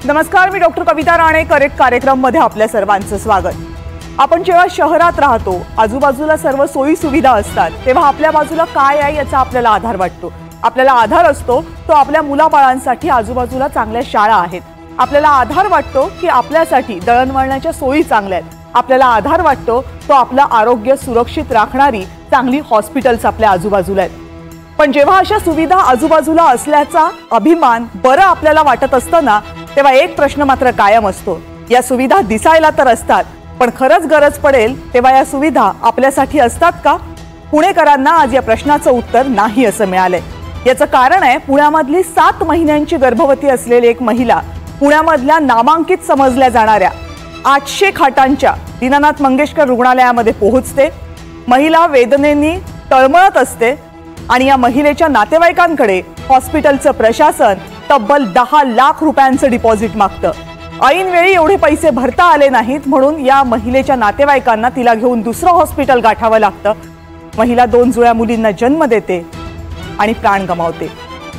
नमस्कार, मी डॉक्टर कविता राणे. करेक्ट कार्यक्रममध्ये आपल्या सर्वांचं स्वागत. आपण जेव्हा शहरात राहतो, आजूबाजूला सर्व सोयी सुविधा असतात, तेव्हा आपल्या बाजूला काय आहे याचा आपल्याला आधार वाटतो. आपल्याला आधार असतो तो आपल्या मुलाबाळांसाठी आजूबाजूला चांगल्या शाळा आहेत. आपल्याला आधार वाटतो की आपल्यासाठी दळणवळणाच्या सोयी चांगल्या आहेत. आपल्याला आधार वाटतो तो आपलं आरोग्य सुरक्षित राखणारी चांगली हॉस्पिटल्स आपल्या आजूबाजूला आहेत. पण जेव्हा अशा सुविधा आजूबाजूला असल्याचा अभिमान बरं आपल्याला वाटत असतं ना, तेव्हा एक प्रश्न मात्र कायम असतो. या सुविधा दिसायला तर असतात, पण खरंच गरज पडेल तेव्हा या सुविधा आपल्यासाठी असतात का? पुणेकरांना आज या प्रश्नाचं उत्तर नाही असं मिळालंय. याचं कारण आहे पुण्यामधली 7 महिन्यांची गर्भवती असलेली एक महिला पुण्यामधल्या नामांकित समजल्या जाणाऱ्या 800 खाटांच्या दीनानाथ मंगेशकर रुग्णालयामध्ये पोहोचते. महिला वेदनेनी तळमळत असते आणि या महिलेच्या नातेवाईकांकडे हॉस्पिटलचं प्रशासन तब्बल 10 लाख रुपयांचं डिपॉझिट मागतं. ऐनवेळी एवढे पैसे भरता आले नाहीत म्हणून या महिलेच्या नातेवाईकांना तिला घेऊन दुसरं हॉस्पिटल गाठावं लागतं. महिला 2 जुळ्या मुलींना जन्म देते आणि प्राण गमावते.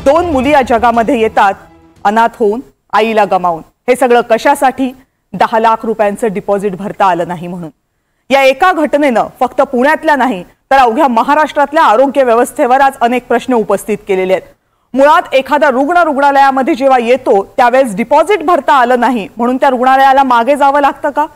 2 मुली या जगामध्ये येतात अनाथ होऊन, आईला गमावून. हे सगळं कशासाठी? 10 लाख रुपयांचं डिपॉझिट भरता आलं नाही म्हणून. या एका घटनेनं फक्त पुण्यातल्या नाही तर अवघ्या महाराष्ट्रातल्या आरोग्य व्यवस्थेवर आज अनेक प्रश्न उपस्थित केलेले आहेत. मुळात एखादा रुग्ण रुग्णालयामध्ये जेव्हा येतो त्यावेळेस डिपॉझिट भरता आलं नाही म्हणून त्या रुग्णालयाला मागे जावं लागतं का?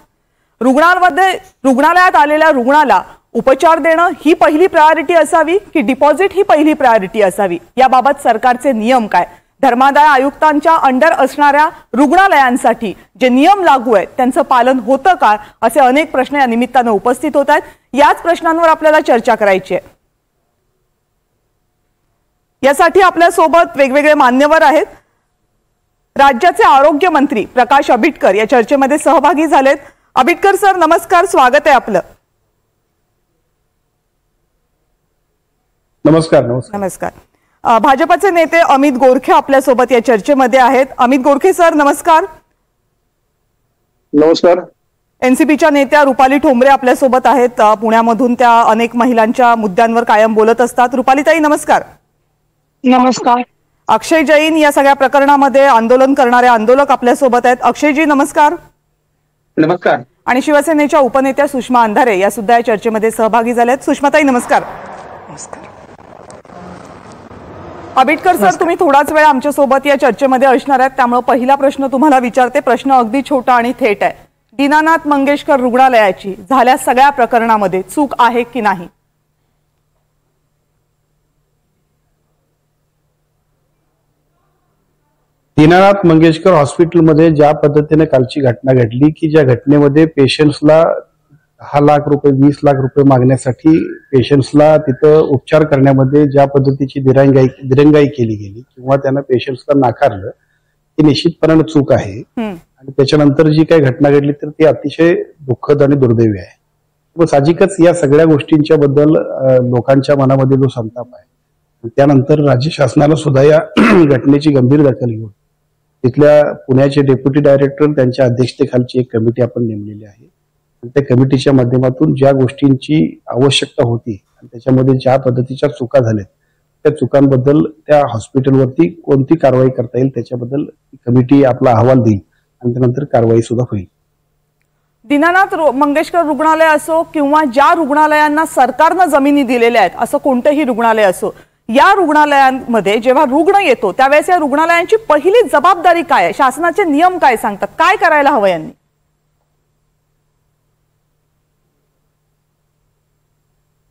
रुग्णालयात आलेल्या रुग्णाला उपचार देणं ही पहिली प्रायोरिटी असावी की डिपॉझिट ही पहिली प्रायोरिटी असावी? याबाबत सरकारचे नियम काय? धर्मादाय आयुक्तांच्या अंडर असणाऱ्या रुग्णालयांसाठी जे नियम लागू आहेत त्यांचं पालन होतं का? असे अनेक प्रश्न या निमित्तानं उपस्थित होत आहेत. याच प्रश्नांवर आपल्याला चर्चा करायची आहे. यासाठी आपल्या सोबत वेगवेगळे मान्यवर आहेत. राज्याचे आरोग्य मंत्री प्रकाश आंबेडकर या चर्चेमध्ये सहभागी झालेत. आंबेडकर सर, नमस्कार, स्वागत आहे आपलं. नमस्कार. नमस्कार. भाजपचे नेते अमित गोरखे आपल्या सोबत या चर्चेमध्ये आहेत. अमित गोरखे सर, नमस्कार. नमस्कार. एनसीपीच्या नेत्या रुपाली ठोंबरे आपल्या सोबत आहेत. पुण्यामधून त्या अनेक महिलांच्या मुद्द्यांवर कायम बोलत असतात. रुपालीताई, नमस्कार. नमस्कार. अक्षय जैन या सगळ्या प्रकरणामध्ये आंदोलन करणारे आंदोलक आपल्या सोबत आहेत. अक्षयजी, नमस्कार. नमस्कार. आणि शिवसेनेच्या उपनेत्या सुषमा अंधारे या सुद्धा या चर्चेमध्ये सहभागी झाल्या आहेत. सुषमाताई, नमस्कार. नमस्कार. आंबेडकर सर, तुम्ही थोडाच वेळ आमच्या सोबत या चर्चेमध्ये असणार आहेत, त्यामुळे पहिला प्रश्न तुम्हाला विचारते. प्रश्न अगदी छोटा आणि थेट आहे. दीनानाथ मंगेशकर रुग्णालयाची झाल्या सगळ्या प्रकरणामध्ये चूक आहे की नाही? दीनानाथ मंगेशकर हॉस्पिटलमध्ये ज्या पद्धतीने कालची घटना घडली की ज्या घटनेमध्ये पेशंट्सला 10 लाख रुपये 20 लाख रुपये मागण्यासाठी पेशंट्सला तिथं उपचार करण्यामध्ये ज्या पद्धतीची दिरंगाई केली गेली किंवा त्यांना पेशंट्सला नाकारलं, ती निश्चितपणे चूक आहे. आणि त्याच्यानंतर जी काही घटना घडली तर ती अतिशय दुःखद आणि दुर्दैवी आहे. मग साहजिकच या सगळ्या गोष्टींच्या बद्दल लोकांच्या मनामध्ये जो संताप आहे, त्यानंतर राज्य शासनाला सुद्धा या घटनेची गंभीर दखल घेऊन तिथल्या पुण्याचे डेप्युटी डायरेक्टर त्यांच्या अध्यक्षतेखालची एक कमिटी आपण नेमलेली आहे. त्या कमिटीच्या माध्यमातून ज्या गोष्टींची आवश्यकता होती आणि त्याच्यामध्ये ज्या पद्धतीच्या चुका झाल्यात त्या चुकांबद्दल त्या हॉस्पिटलवरती कोणती कारवाई करता येईल त्याच्याबद्दल कमिटी आपला अहवाल देईल आणि त्यानंतर कारवाई सुद्धा होईल. दीनानाथ मंगेशकर रुग्णालय असो किंवा ज्या रुग्णालयांना सरकारनं जमिनी दिलेल्या आहेत असं कोणतंही रुग्णालय असो, या रुग्णालयांमध्ये जेव्हा रुग्ण येतो त्यावेळेस या रुग्णालयांची पहिली जबाबदारी काय आहे? शासनाचे नियम काय सांगतात? काय करायला हवं यांनी?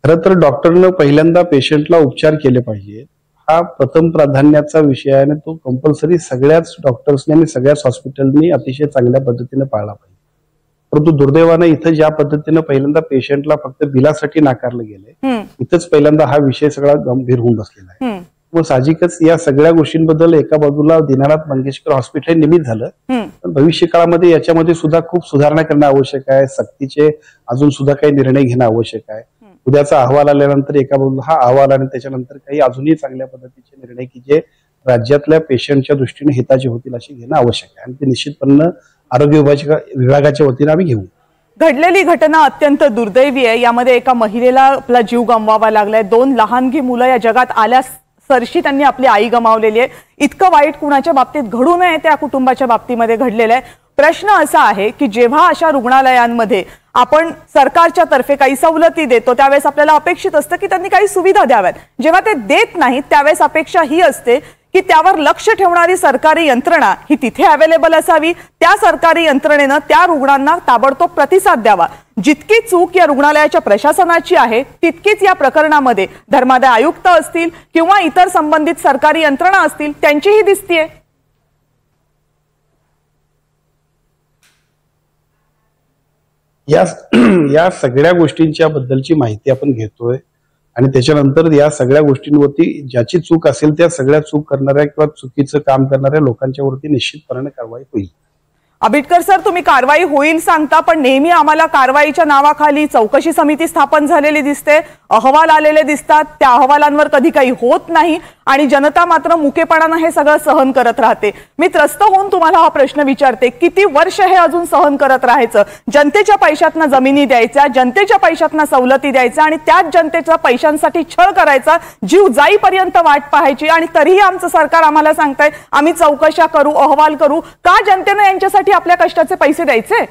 खरं तर डॉक्टरनं पहिल्यांदा पेशंटला उपचार केले पाहिजे, हा प्रथम प्राधान्याचा विषय आहे आणि तो कंपल्सरी सगळ्याच डॉक्टर्सनी आणि सगळ्याच हॉस्पिटलनी अतिशय चांगल्या पद्धतीने पाळला पाहिजे. परंतु दुर्दैवानं इथं ज्या पद्धतीनं पहिल्यांदा पेशंटला फक्त बिलासाठी नाकारलं गेलंय, इथंच पहिल्यांदा हा विषय सगळा गंभीर होऊन बसलेला आहे. मग साहजिकच या सगळ्या गोष्टींबद्दल एका बाजूला दीनानाथ मंगेशकर हॉस्पिटल निमित्त झालं, पण भविष्य काळामध्ये याच्यामध्ये सुद्धा खूप सुधारणा करणं आवश्यक आहे. सक्तीचे अजून सुद्धा काही निर्णय घेणं आवश्यक आहे. उद्याचा अहवाल आल्यानंतर एका बाजूला हा अहवाल आणि त्याच्यानंतर काही अजूनही चांगल्या पद्धतीचे निर्णय की जे राज्यातल्या पेशंटच्या दृष्टीने हिताचे होतील असे घेणं आवश्यक आहे आणि ते निश्चितपणे आरोग्य विभागाच्या वतीने आम्ही घेऊ. घडलेली घटना अत्यंत दुर्दैवी आहे. यामध्ये एका महिलेला आपला जीव गमवावा लागलाय. 2 लहानगी मुलं या जगात आल्यास सरशी त्यांनी आपली आई गमावलेली आहे. इतकं वाईट कुणाच्या बाबतीत घडू नये त्या कुटुंबाच्या बाबतीमध्ये घडलेलं आहे. प्रश्न असा आहे की जेव्हा अशा रुग्णालयांमध्ये आपण सरकारच्या तर्फे काही सवलती देतो त्यावेळेस आपल्याला अपेक्षित असतं की त्यांनी काही सुविधा द्याव्यात. जेव्हा ते देत नाहीत त्यावेळेस अपेक्षा ही असते की त्यावर लक्ष ठेवणारी सरकारी यंत्रणा ही तिथे अवेलेबल असावी. त्या सरकारी यंत्रणेनं त्या रुग्णांना ताबडतोब प्रतिसाद द्यावा. जितकी चूक या रुग्णालयाच्या प्रशासनाची आहे तितकीच या प्रकरणामध्ये धर्मादाय आयुक्त असतील किंवा इतर संबंधित सरकारी यंत्रणा असतील त्यांचीही दिसतीये. या सगळ्या गोष्टींच्या बद्दलची माहिती आपण घेतोय आणि त्याच्यानंतर या सगळ्या गोष्टींवरती ज्याची चूक असेल त्या सगळ्या चूक करणाऱ्या किंवा चुकीचं काम करणाऱ्या लोकांच्या वरती निश्चितपणे कारवाई होईल. आबिटकर सर, तुम्ही कारवाई होईल सांगता, पण नेहमी आम्हाला कारवाईच्या नावाखाली चौकशी समिती स्थापन झालेली दिसते, अहवाल आलेले दिसतात, त्या अहवालांवर कधी काही होत नाही आणि जनता मात्र मुकेपणानं हे सगळं सहन करत राहते. मी त्रस्त होऊन तुम्हाला हा प्रश्न विचारते, किती वर्ष हे अजून सहन करत राहायचं? जनतेच्या पैशातनं जमिनी द्यायच्या, जनतेच्या पैशातनं सवलती द्यायच्या आणि त्याच जनतेच्या पैशांसाठी छळ करायचा, जीव जाईपर्यंत वाट पाहायची आणि तरीही आमचं सरकार आम्हाला सांगतंय आम्ही चौकशा करू, अहवाल करू. का जनतेनं यांच्यासाठी आपल्या कष्टाचे पैसे द्यायचे?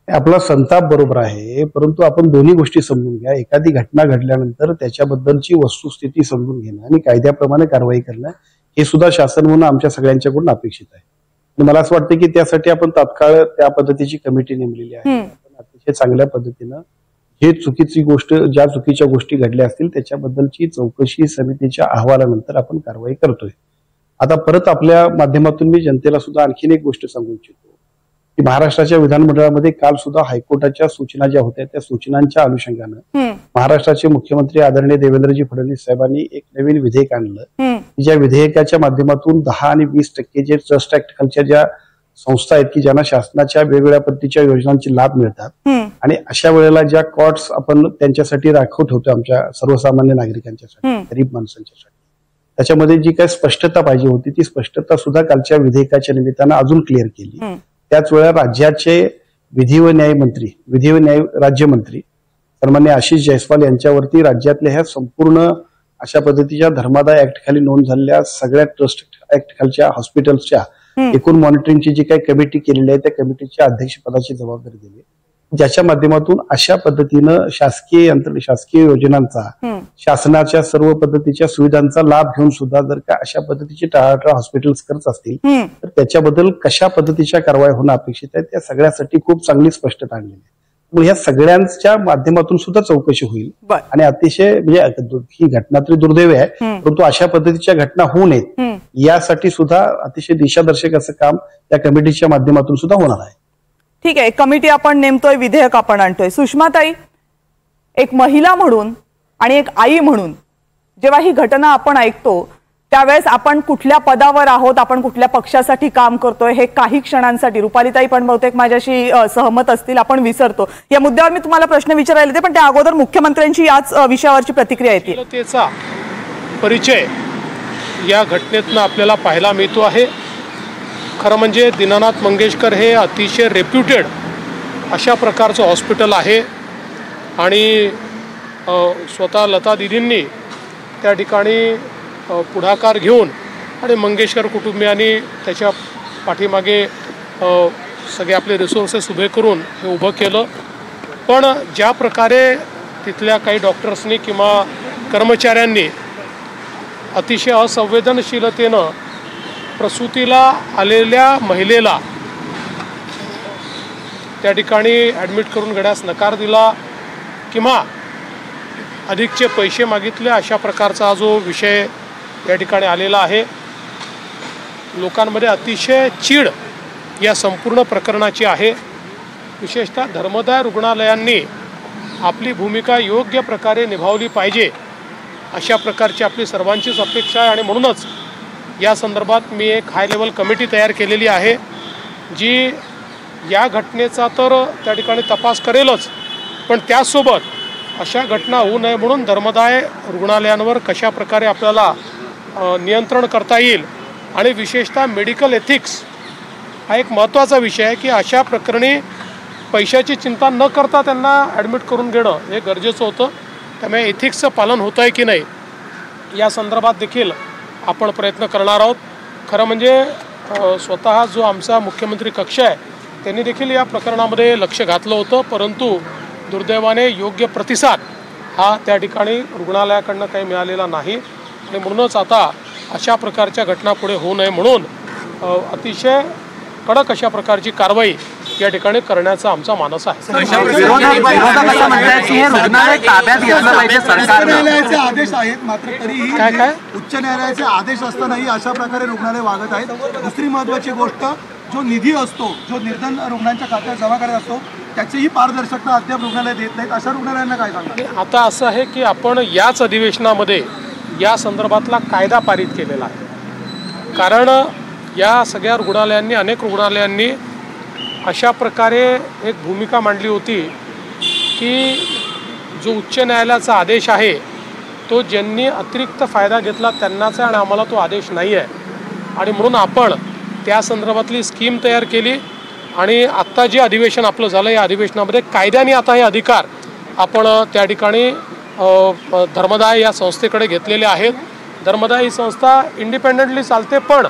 आपला संताप बरोबर आहे, परंतु आपण दोन्ही गोष्टी समजून घ्या. एखादी घटना घडल्यानंतर त्याच्याबद्दलची वस्तुस्थिती समजून घेणं आणि कायद्याप्रमाणे कारवाई करणं हे सुद्धा शासन म्हणून आमच्या सगळ्यांच्याकडून अपेक्षित आहे. आणि मला असं वाटतं की त्यासाठी आपण तात्काळ त्या पद्धतीची कमिटी नेमलेली आहे. आपण अतिशय चांगल्या पद्धतीनं जे चुकीची गोष्ट, ज्या चुकीच्या गोष्टी घडल्या असतील त्याच्याबद्दलची चौकशी समितीच्या अहवालानंतर आपण कारवाई करतोय. आता परत आपल्या माध्यमातून मी जनतेला सुद्धा आणखीन एक गोष्ट सांगू इच्छितो की महाराष्ट्राच्या विधानमंडळामध्ये काल सुद्धा हायकोर्टाच्या सूचना ज्या होत्या त्या सूचनांच्या अनुषंगानं महाराष्ट्राचे मुख्यमंत्री आदरणीय देवेंद्रजी फडणवीस साहेबांनी एक नवीन विधेयक आणलं. ज्या विधेयकाच्या माध्यमातून 10 आणि 20% जे ट्रस्ट ऍक्ट खालच्या ज्या संस्था आहेत की ज्यांना शासनाच्या वेगवेगळ्या पद्धतीच्या योजनांचे लाभ मिळतात आणि अशा वेळेला ज्या कॉट्स आपण त्यांच्यासाठी राखीव ठेवतो आमच्या सर्वसामान्य नागरिकांच्यासाठी, गरीब माणसांच्यासाठी, त्याच्यामध्ये जी काही स्पष्टता पाहिजे होती ती स्पष्टता सुद्धा कालच्या विधेयकाच्या निमित्तानं अजून क्लिअर केली. त्याच वेळा राज्याचे विधी व न्याय राज्यमंत्री सन्मान्य आशिष जयस्वाल यांच्यावरती राज्यातल्या ह्या संपूर्ण अशा पद्धतीच्या धर्मादाय ऍक्ट खाली नोंद झालेल्या सगळ्या ट्रस्ट ऍक्ट खालच्या हॉस्पिटल्सच्या एकूण मॉनिटरिंगची जी काही कमिटी केलेली आहे त्या कमिटीच्या अध्यक्षपदाची जबाबदारी दिली, ज्याच्या माध्यमातून अशा पद्धतीनं शासकीय योजनांचा, शासनाच्या सर्व पद्धतीच्या सुविधांचा लाभ घेऊन सुद्धा जर का अशा पद्धतीची टाळाटाळ हॉस्पिटल्स करत असतील तर त्याच्याबद्दल कशा पद्धतीच्या कारवाई होणं अपेक्षित आहे त्या सगळ्यासाठी खूप चांगली स्पष्टता आणलेली आहे. मग ह्या सगळ्यांच्या माध्यमातून सुद्धा चौकशी होईल आणि अतिशय म्हणजे ही घटना तरी दुर्दैवी आहे, परंतु अशा पद्धतीच्या घटना होऊ नयेत यासाठी सुद्धा अतिशय दिशादर्शक असं काम त्या कमिटीच्या माध्यमातून सुद्धा होणार आहे. ठीक आहे, कमिटी आपण नेमतोय, विधेयक आपण आणतोय. सुषमाताई, एक महिला म्हणून आणि एक आई म्हणून जेव्हा ही घटना आपण ऐकतो त्यावेळेस आपण कुठल्या पदावर आहोत, आपण कुठल्या पक्षासाठी काम करतोय हे काही क्षणांसाठी, रुपालीताई पण बहुतेक माझ्याशी सहमत असतील, आपण विसरतो. या मुद्द्यावर मी तुम्हाला प्रश्न विचारायला येते, पण त्या अगोदर मुख्यमंत्र्यांची याच विषयावरची प्रतिक्रिया येते. त्याचा परिचय या घटनेतनं आपल्याला पाहायला मिळतो आहे. खरं म्हणजे दीनानाथ मंगेशकर हे अतिशय रेप्युटेड अशा प्रकारचं हॉस्पिटल आहे आणि स्वतः लता दिदींनी त्या ठिकाणी पुढाकार घेऊन आणि मंगेशकर कुटुंबियांनी त्याच्या पाठीमागे सगळे आपले रिसोर्सेस उभे करून हे उभं केलं. पण ज्या प्रकारे तिथल्या काही डॉक्टर्सनी किंवा कर्मचाऱ्यांनी अतिशय असंवेदनशीलतेनं प्रसूतीला आलेल्या महिलेला त्या ठिकाणी ॲडमिट करून घेण्यास नकार दिला किंवा अधिकचे पैसे मागितले, अशा प्रकारचा जो विषय या ठिकाणी आलेला आहे. लोकांमध्ये अतिशय चीड या संपूर्ण प्रकरणाची आहे. विशेषतः धर्मदाय रुग्णालयांनी आपली भूमिका योग्य प्रकारे निभावली पाहिजे अशा प्रकारची आपली सर्वांचीच अपेक्षा आहे आणि म्हणूनच या संदर्भात मी एक हाय लेवल कमिटी तयार केलेली आहे जी या घटनेचा तर त्या ठिकाणी तपास करेलच, पण त्याचसोबत अशा घटना होऊ नये म्हणून धर्मदाय रुग्णालयांवर कशा प्रकारे आपल्याला नियंत्रण करता येईल आणि विशेषतः मेडिकल एथिक्स हा एक महत्त्वाचा विषय आहे की अशा प्रकरणी पैशाची चिंता न करता त्यांना ॲडमिट करून घेणं हे गरजेचं होतं. त्यामुळे एथिक्सचं पालन होतं आहे की नाही या संदर्भात देखील आपण प्रयत्न करणार आहोत. खरं म्हणजे स्वतः जो आमचा मुख्यमंत्री कक्ष आहे त्यांनी देखील या प्रकरणामध्ये लक्ष घातलं होतं, परंतु दुर्दैवाने योग्य प्रतिसाद हा त्या ठिकाणी रुग्णालयाकडनं काही मिळालेला नाही आणि म्हणूनच आता अशा प्रकारच्या घटना पुढे होऊ नये म्हणून अतिशय कडक अशा प्रकारची कारवाई या ठिकाणी करण्याचा आमचा मानस आहे. न्यायालयाचे आदेश आहेत मात्र तरीही काय उच्च न्यायालयाचे आदेश असतानाही अशा प्रकारे रुग्णालय वागत आहेत. दुसरी महत्त्वाची गोष्ट, जो निधी असतो जो निर्धन रुग्णांच्या खात्यात जमा करत असतो त्याचीही पारदर्शकता अद्याप रुग्णालय देत नाहीत. अशा रुग्णालयांना काय सांगणार? आता असं आहे की आपण याच अधिवेशनामध्ये या संदर्भातला कायदा पारित केलेला आहे. कारण या सगळ्या रुग्णालयांनी अनेक रुग्णालयांनी अशा प्रकारे एक भूमिका मांडली होती की जो उच्च न्यायालयाचा आदेश आहे तो ज्यांनी अतिरिक्त फायदा घेतला त्यांनाच आहे आणि आम्हाला तो आदेश नाही आहे. आणि म्हणून आपण त्या संदर्भातली स्कीम तयार केली आणि आत्ता जे अधिवेशन आपलं झालं या अधिवेशनामध्ये कायद्याने आता हे अधिकार आपण त्या ठिकाणी धर्मदाय या संस्थेकडे घेतलेले आहेत. धर्मदाय ही संस्था इंडिपेंडेंटली चालते, पण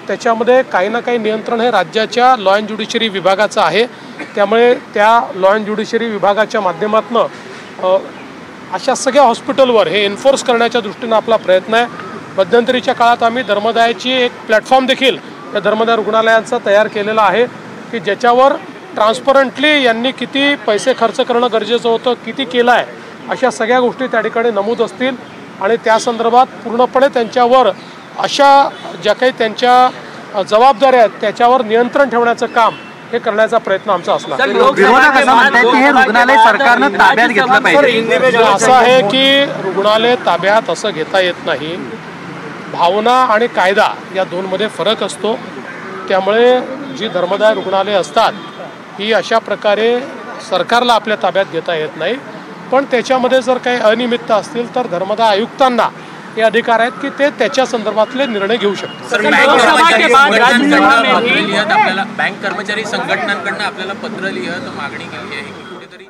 त्याच्यामध्ये काही ना काही नियंत्रण हे राज्याच्या लॉ अँड ज्युडिशरी विभागाचं आहे. त्यामुळे त्या लॉ अँड ज्युडिशरी विभागाच्या माध्यमातून अशा सगळ्या हॉस्पिटलवर हे एन्फोर्स करण्याच्या दृष्टीनं आपला प्रयत्न आहे. मध्यंतरीच्या काळात आम्ही धर्मदायाची एक प्लॅटफॉर्म देखील या धर्मदाय रुग्णालयांचा तयार केलेला आहे की ज्याच्यावर ट्रान्सपरंटली यांनी किती पैसे खर्च करणं गरजेचं होतं, किती केलं आहे, अशा सगळ्या गोष्टी त्या ठिकाणी नमूद असतील आणि त्या संदर्भात पूर्णपणे त्यांच्यावर अशा ज्या काही त्यांच्या जबाबदाऱ्या आहेत त्याच्यावर नियंत्रण ठेवण्याचं काम हे करण्याचा प्रयत्न आमचा असणार. असं आहे की रुग्णालय ताब्यात असं घेता येत नाही. भावना आणि कायदा या दोनमध्ये फरक असतो. त्यामुळे जी धर्मदाय रुग्णालय असतात ही अशा प्रकारे सरकारला आपल्या ताब्यात घेता येत नाही, पण त्याच्यामध्ये जर काही अनियमितता असतील तर धर्मदाय आयुक्तांना हे अधिकार आहेत की ते त्याच्या संदर्भातले निर्णय घेऊ शकतात. बँक कर्मचारी संघटनांकडून आपल्याला पत्र लिहित मागणी केली आहे की कुठेतरी.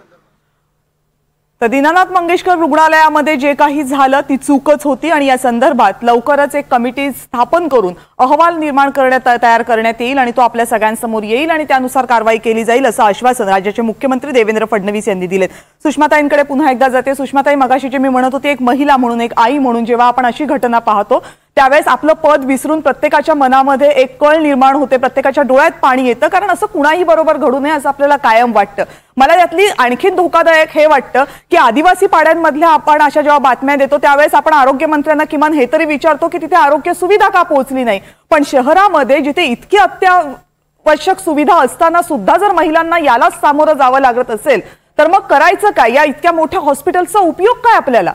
तर दीनानाथ मंगेशकर रुग्णालयामध्ये जे काही झालं ती चूकच होती आणि या संदर्भात लवकरच एक कमिटी स्थापन करून अहवाल निर्माण तयार करण्यात येईल आणि तो आपल्या सगळ्यांसमोर येईल आणि त्यानुसार कारवाई केली जाईल असं आश्वासन राज्याचे मुख्यमंत्री देवेंद्र फडणवीस यांनी दिले. सुषमाताईंकडे पुन्हा एकदा जाते. सुषमाताई, मगाशी जे मी म्हणत होते, एक महिला म्हणून, एक आई म्हणून जेव्हा आपण अशी घटना पाहतो त्यावेळेस आपलं पद विसरून प्रत्येकाच्या मनामध्ये एक कळ निर्माण होते, प्रत्येकाच्या डोळ्यात पाणी येतं, कारण असं कुणाही बरोबर घडू नये असं आपल्याला कायम वाटतं. मला यातली आणखीन धोकादायक हे वाटतं की आदिवासी पाड्यांमधल्या आपण अशा जेव्हा बातम्या देतो त्यावेळेस आपण आरोग्यमंत्र्यांना किमान हे तरी विचारतो की तिथे आरोग्य सुविधा का पोहोचली नाही, पण शहरामध्ये जिथे इतकी अत्यावश्यक सुविधा असताना सुद्धा जर महिलांना यालाच सामोरं जावं लागत असेल तर मग करायचं काय? या इतक्या मोठ्या हॉस्पिटलचा उपयोग काय आपल्याला?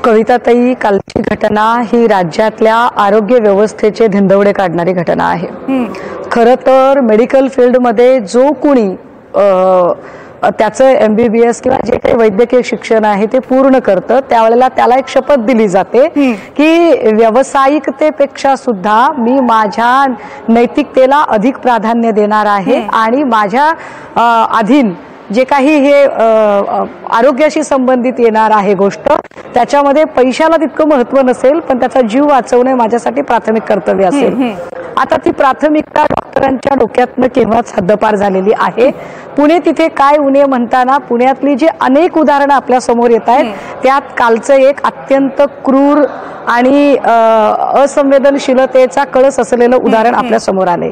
कविताताई, कालची घटना ही राज्यातल्या आरोग्य व्यवस्थेचे धिंदवडे काढणारी घटना आहे. खरं तर मेडिकल फील्डमध्ये जो कुणी त्याचं MBBS किंवा जे काही वैद्यकीय शिक्षण आहे ते पूर्ण करतं त्यावेळेला त्याला एक शपथ दिली जाते की व्यावसायिकतेपेक्षा सुद्धा मी माझ्या नैतिकतेला अधिक प्राधान्य देणार आहे आणि माझ्या अधीन जे काही हे आरोग्याशी संबंधित येणार आहे गोष्ट त्याच्यामध्ये पैशाला तितकं महत्त्व नसेल, पण त्याचा जीव वाचवणे माझ्यासाठी प्राथमिक कर्तव्य असेल. आता ती प्राथमिकता डॉक्टरांच्या डोक्यातनं केव्हाच हद्दपार झालेली आहे. पुणे तिथे काय उणे म्हणताना पुण्यातली जी अनेक उदाहरणं आपल्या समोर येत आहेत त्यात कालचं एक अत्यंत क्रूर आणि असंवेदनशीलतेचा कळस असलेलं उदाहरण आपल्या समोर आले.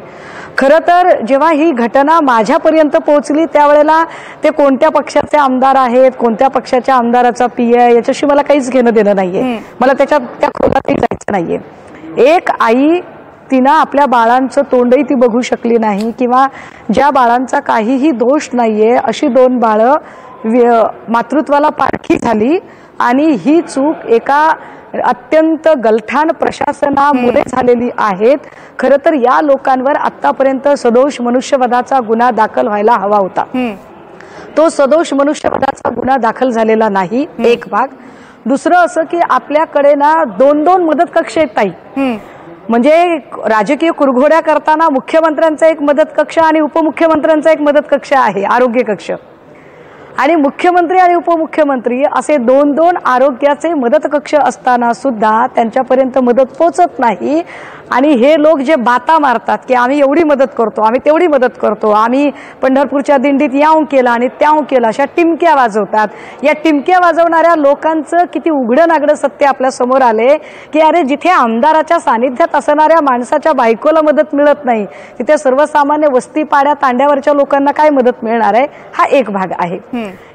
खरं तर जेव्हा ही घटना माझ्यापर्यंत पोहोचली त्यावेळेला ते कोणत्या पक्षाचे आमदार आहेत, कोणत्या पक्षाच्या आमदाराचा PI याच्याशी मला काहीच घेणं देणं नाहीये. मला त्या खोलातही जायचं नाहीये. एक आई, तिनं आपल्या बाळांचं तोंडही ती बघू शकली नाही किंवा ज्या बाळांचा काहीही दोष नाहीये अशी 2 बाळं मातृत्वाला पारखी झाली आणि ही चूक एका अत्यंत गलठान प्रशासनामुळे झालेली आहेत. खरं तर या लोकांवर आतापर्यंत सदोष मनुष्यवधाचा गुन्हा दाखल व्हायला हवा होता. तो सदोष मनुष्यवधाचा गुन्हा दाखल झालेला नाही, एक भाग. दुसरं असं की आपल्याकडे ना 2-2 मदत कक्ष आहेत ताई. म्हणजे राजकीय कुरघोड्या करताना मुख्यमंत्र्यांचा एक मदत कक्ष आणि उपमुख्यमंत्र्यांचा एक मदत कक्ष आहे, आरोग्य कक्ष. आणि मुख्यमंत्री आणि उपमुख्यमंत्री असे दोन दोन आरोग्याचे मदत कक्ष असताना सुद्धा त्यांच्यापर्यंत मदत पोचत नाही. आणि हे लोक जे बाता मारतात की आम्ही एवढी मदत करतो, आम्ही तेवढी मदत करतो, आम्ही पंढरपूरच्या दिंडीत याव केलं आणि त्याव केलं, अशा टिमक्या वाजवतात. या टिमक्या वाजवणाऱ्या लोकांचं किती उघडं नागडं सत्य आपल्या समोर आले की अरे जिथे आमदाराच्या सानिध्यात असणाऱ्या माणसाच्या बायकोला मदत मिळत नाही, तिथे सर्वसामान्य वस्ती पाड्या तांड्यावरच्या लोकांना काय मदत मिळणार आहे. हा एक भाग आहे.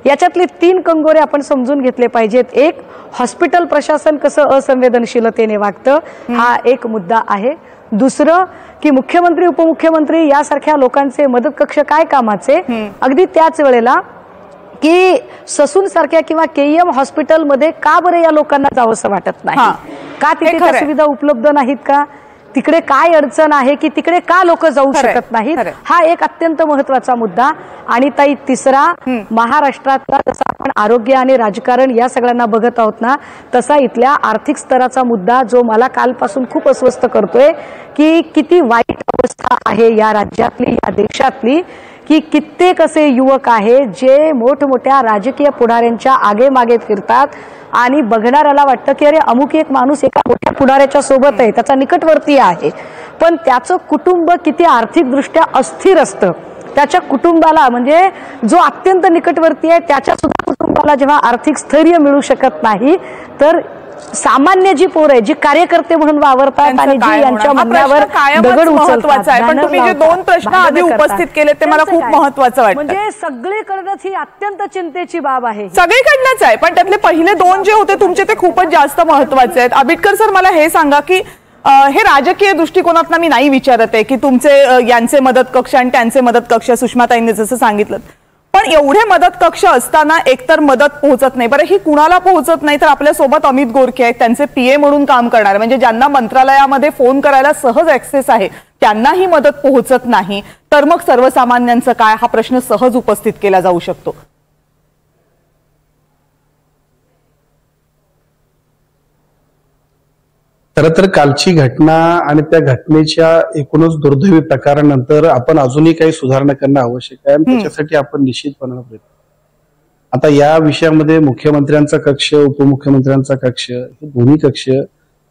याच्यातले 3 कंगोरे आपण समजून घेतले पाहिजेत. एक, हॉस्पिटल प्रशासन कसं असंवेदनशीलतेने वागतं, हा एक मुद्दा आहे. दुसरं की मुख्यमंत्री उपमुख्यमंत्री यासारख्या लोकांचे मदत कक्ष काय कामाचे. अगदी त्याच वेळेला की ससून सारख्या किंवा केईएम हॉस्पिटलमध्ये का बरं या लोकांना जावंसं वाटत नाही, का तिथे त्या सुविधा उपलब्ध नाहीत, का तिकडे काय अडचण आहे की तिकडे का लोक जाऊ शकत नाहीत, हा एक अत्यंत महत्वाचा मुद्दा. आणि ताई तिसरा, महाराष्ट्रातला जसा आपण आरोग्य आणि राजकारण या सगळ्यांना बघत आहोत ना, तसा इथल्या आर्थिक स्तराचा मुद्दा जो मला कालपासून खूप अस्वस्थ करतोय की किती वाईट अवस्था आहे या राज्यातली, या देशातली, की कित्येक असे युवक आहेत जे मोठमोठ्या राजकीय पुढाऱ्यांच्या आगे मागे फिरतात आणि बघणाऱ्याला वाटतं की अरे अमुक एक माणूस एका मोठ्या पुढाऱ्याच्या सोबत आहे, त्याचा निकटवर्ती आहे, पण त्याचं कुटुंब किती आर्थिकदृष्ट्या अस्थिर असतं. त्याच्या कुटुंबाला म्हणजे जो अत्यंत निकटवर्ती आहे त्याच्या सुद्धा कुटुंबाला जेव्हा आर्थिक स्थैर्य मिळू शकत नाही, तर सामान्य जी पोरं आहे, जी कार्यकर्ते म्हणून वावरतात आणि जी यांच्या म्हणण्यावर दगड उचलतात. पण तुम्ही जे 2 प्रश्न आधी उपस्थित केले ते मला खूप महत्त्वाचं वाटतं. म्हणजे सगळीकडनंच ही अत्यंत चिंतेची बाब आहे. सगळीकडनंच आहे, पण त्यातले पहिले 2 जे होते तुमचे ते खूपच जास्त महत्त्वाचे आहेत. आंबेडकर सर, मला हे सांगा की हे राजकीय दृष्टिकोनातून मी नाही विचारत आहे की तुमचे यांचे मदत कक्ष आणि त्यांचे मदत कक्ष, सुषमाताईंनी जसं सांगितलं, पण एवढे मदत कक्ष असताना एकतर मदत पोहोचत नाही. बरं, ही कुणाला पोहोचत नाही तर आपल्या सोबत अमित गोरखे आहेत, त्यांचे पीए म्हणून काम करणारे, म्हणजे ज्यांना मंत्रालयामध्ये फोन करायला सहज ऍक्सेस आहे, त्यांनाही मदत पोहोचत नाही, तर मग सर्वसामान्यांचं काय, हा प्रश्न सहज उपस्थित केला जाऊ शकतो. खरं तर कालची घटना आणि त्या घटनेच्या एकूणच दुर्दैवी प्रकारानंतर आपण अजूनही काही सुधारणा करणं आवश्यक आहे. त्याच्यासाठी आपण निश्चितपणे प्रयत्न. आता या विषयामध्ये मुख्यमंत्र्यांचा कक्ष, उपमुख्यमंत्र्यांचा कक्ष, हे दोन्ही कक्ष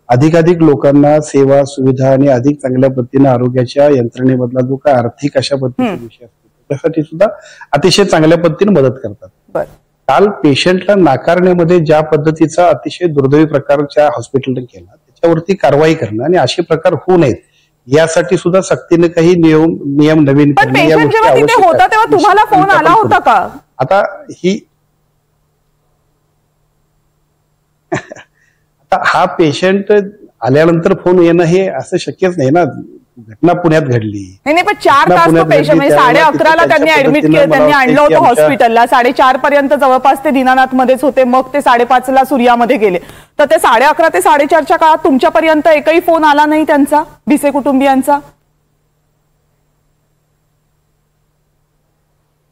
अधिकाधिक लोकांना सेवा सुविधा आणि अधिक चांगल्या पद्धतीने आरोग्याच्या यंत्रणेमधला जो काय आर्थिक अशा पद्धतीचा विषय असतो त्यासाठी सुद्धा अतिशय चांगल्या पद्धतीने मदत करतात. काल पेशंटला नाकारण्यामध्ये ज्या पद्धतीचा अतिशय दुर्दैवी प्रकारच्या हॉस्पिटलने केला त्याच्यावरती कारवाई करणं आणि असे प्रकार होऊ नयेत यासाठी सुद्धा सक्तीने काही नियम नवीन करणे या गोष्टी होता तेव्हा तुम्हाला फोन आला होता का? आता हा पेशंट आल्यानंतर फोन येणं हे असं शक्यच नाही ना. घटना पुण्यात घडली नाही, पण 4 तास तो पेशंट म्हणजे 11:30ला त्यांनी ऍडमिट केलं, त्यांनी आणलं होतं हॉस्पिटलला. 4:30 पर्यंत जवळपास ते दीनानाथ मध्येच होते, मग ते 5:30ला सूर्यामध्ये गेले. तर ते 11:30 ते 4:30च्या काळात तुमच्यापर्यंत एकही फोन आला नाही त्यांचा, भिसे कुटुंबियांचा?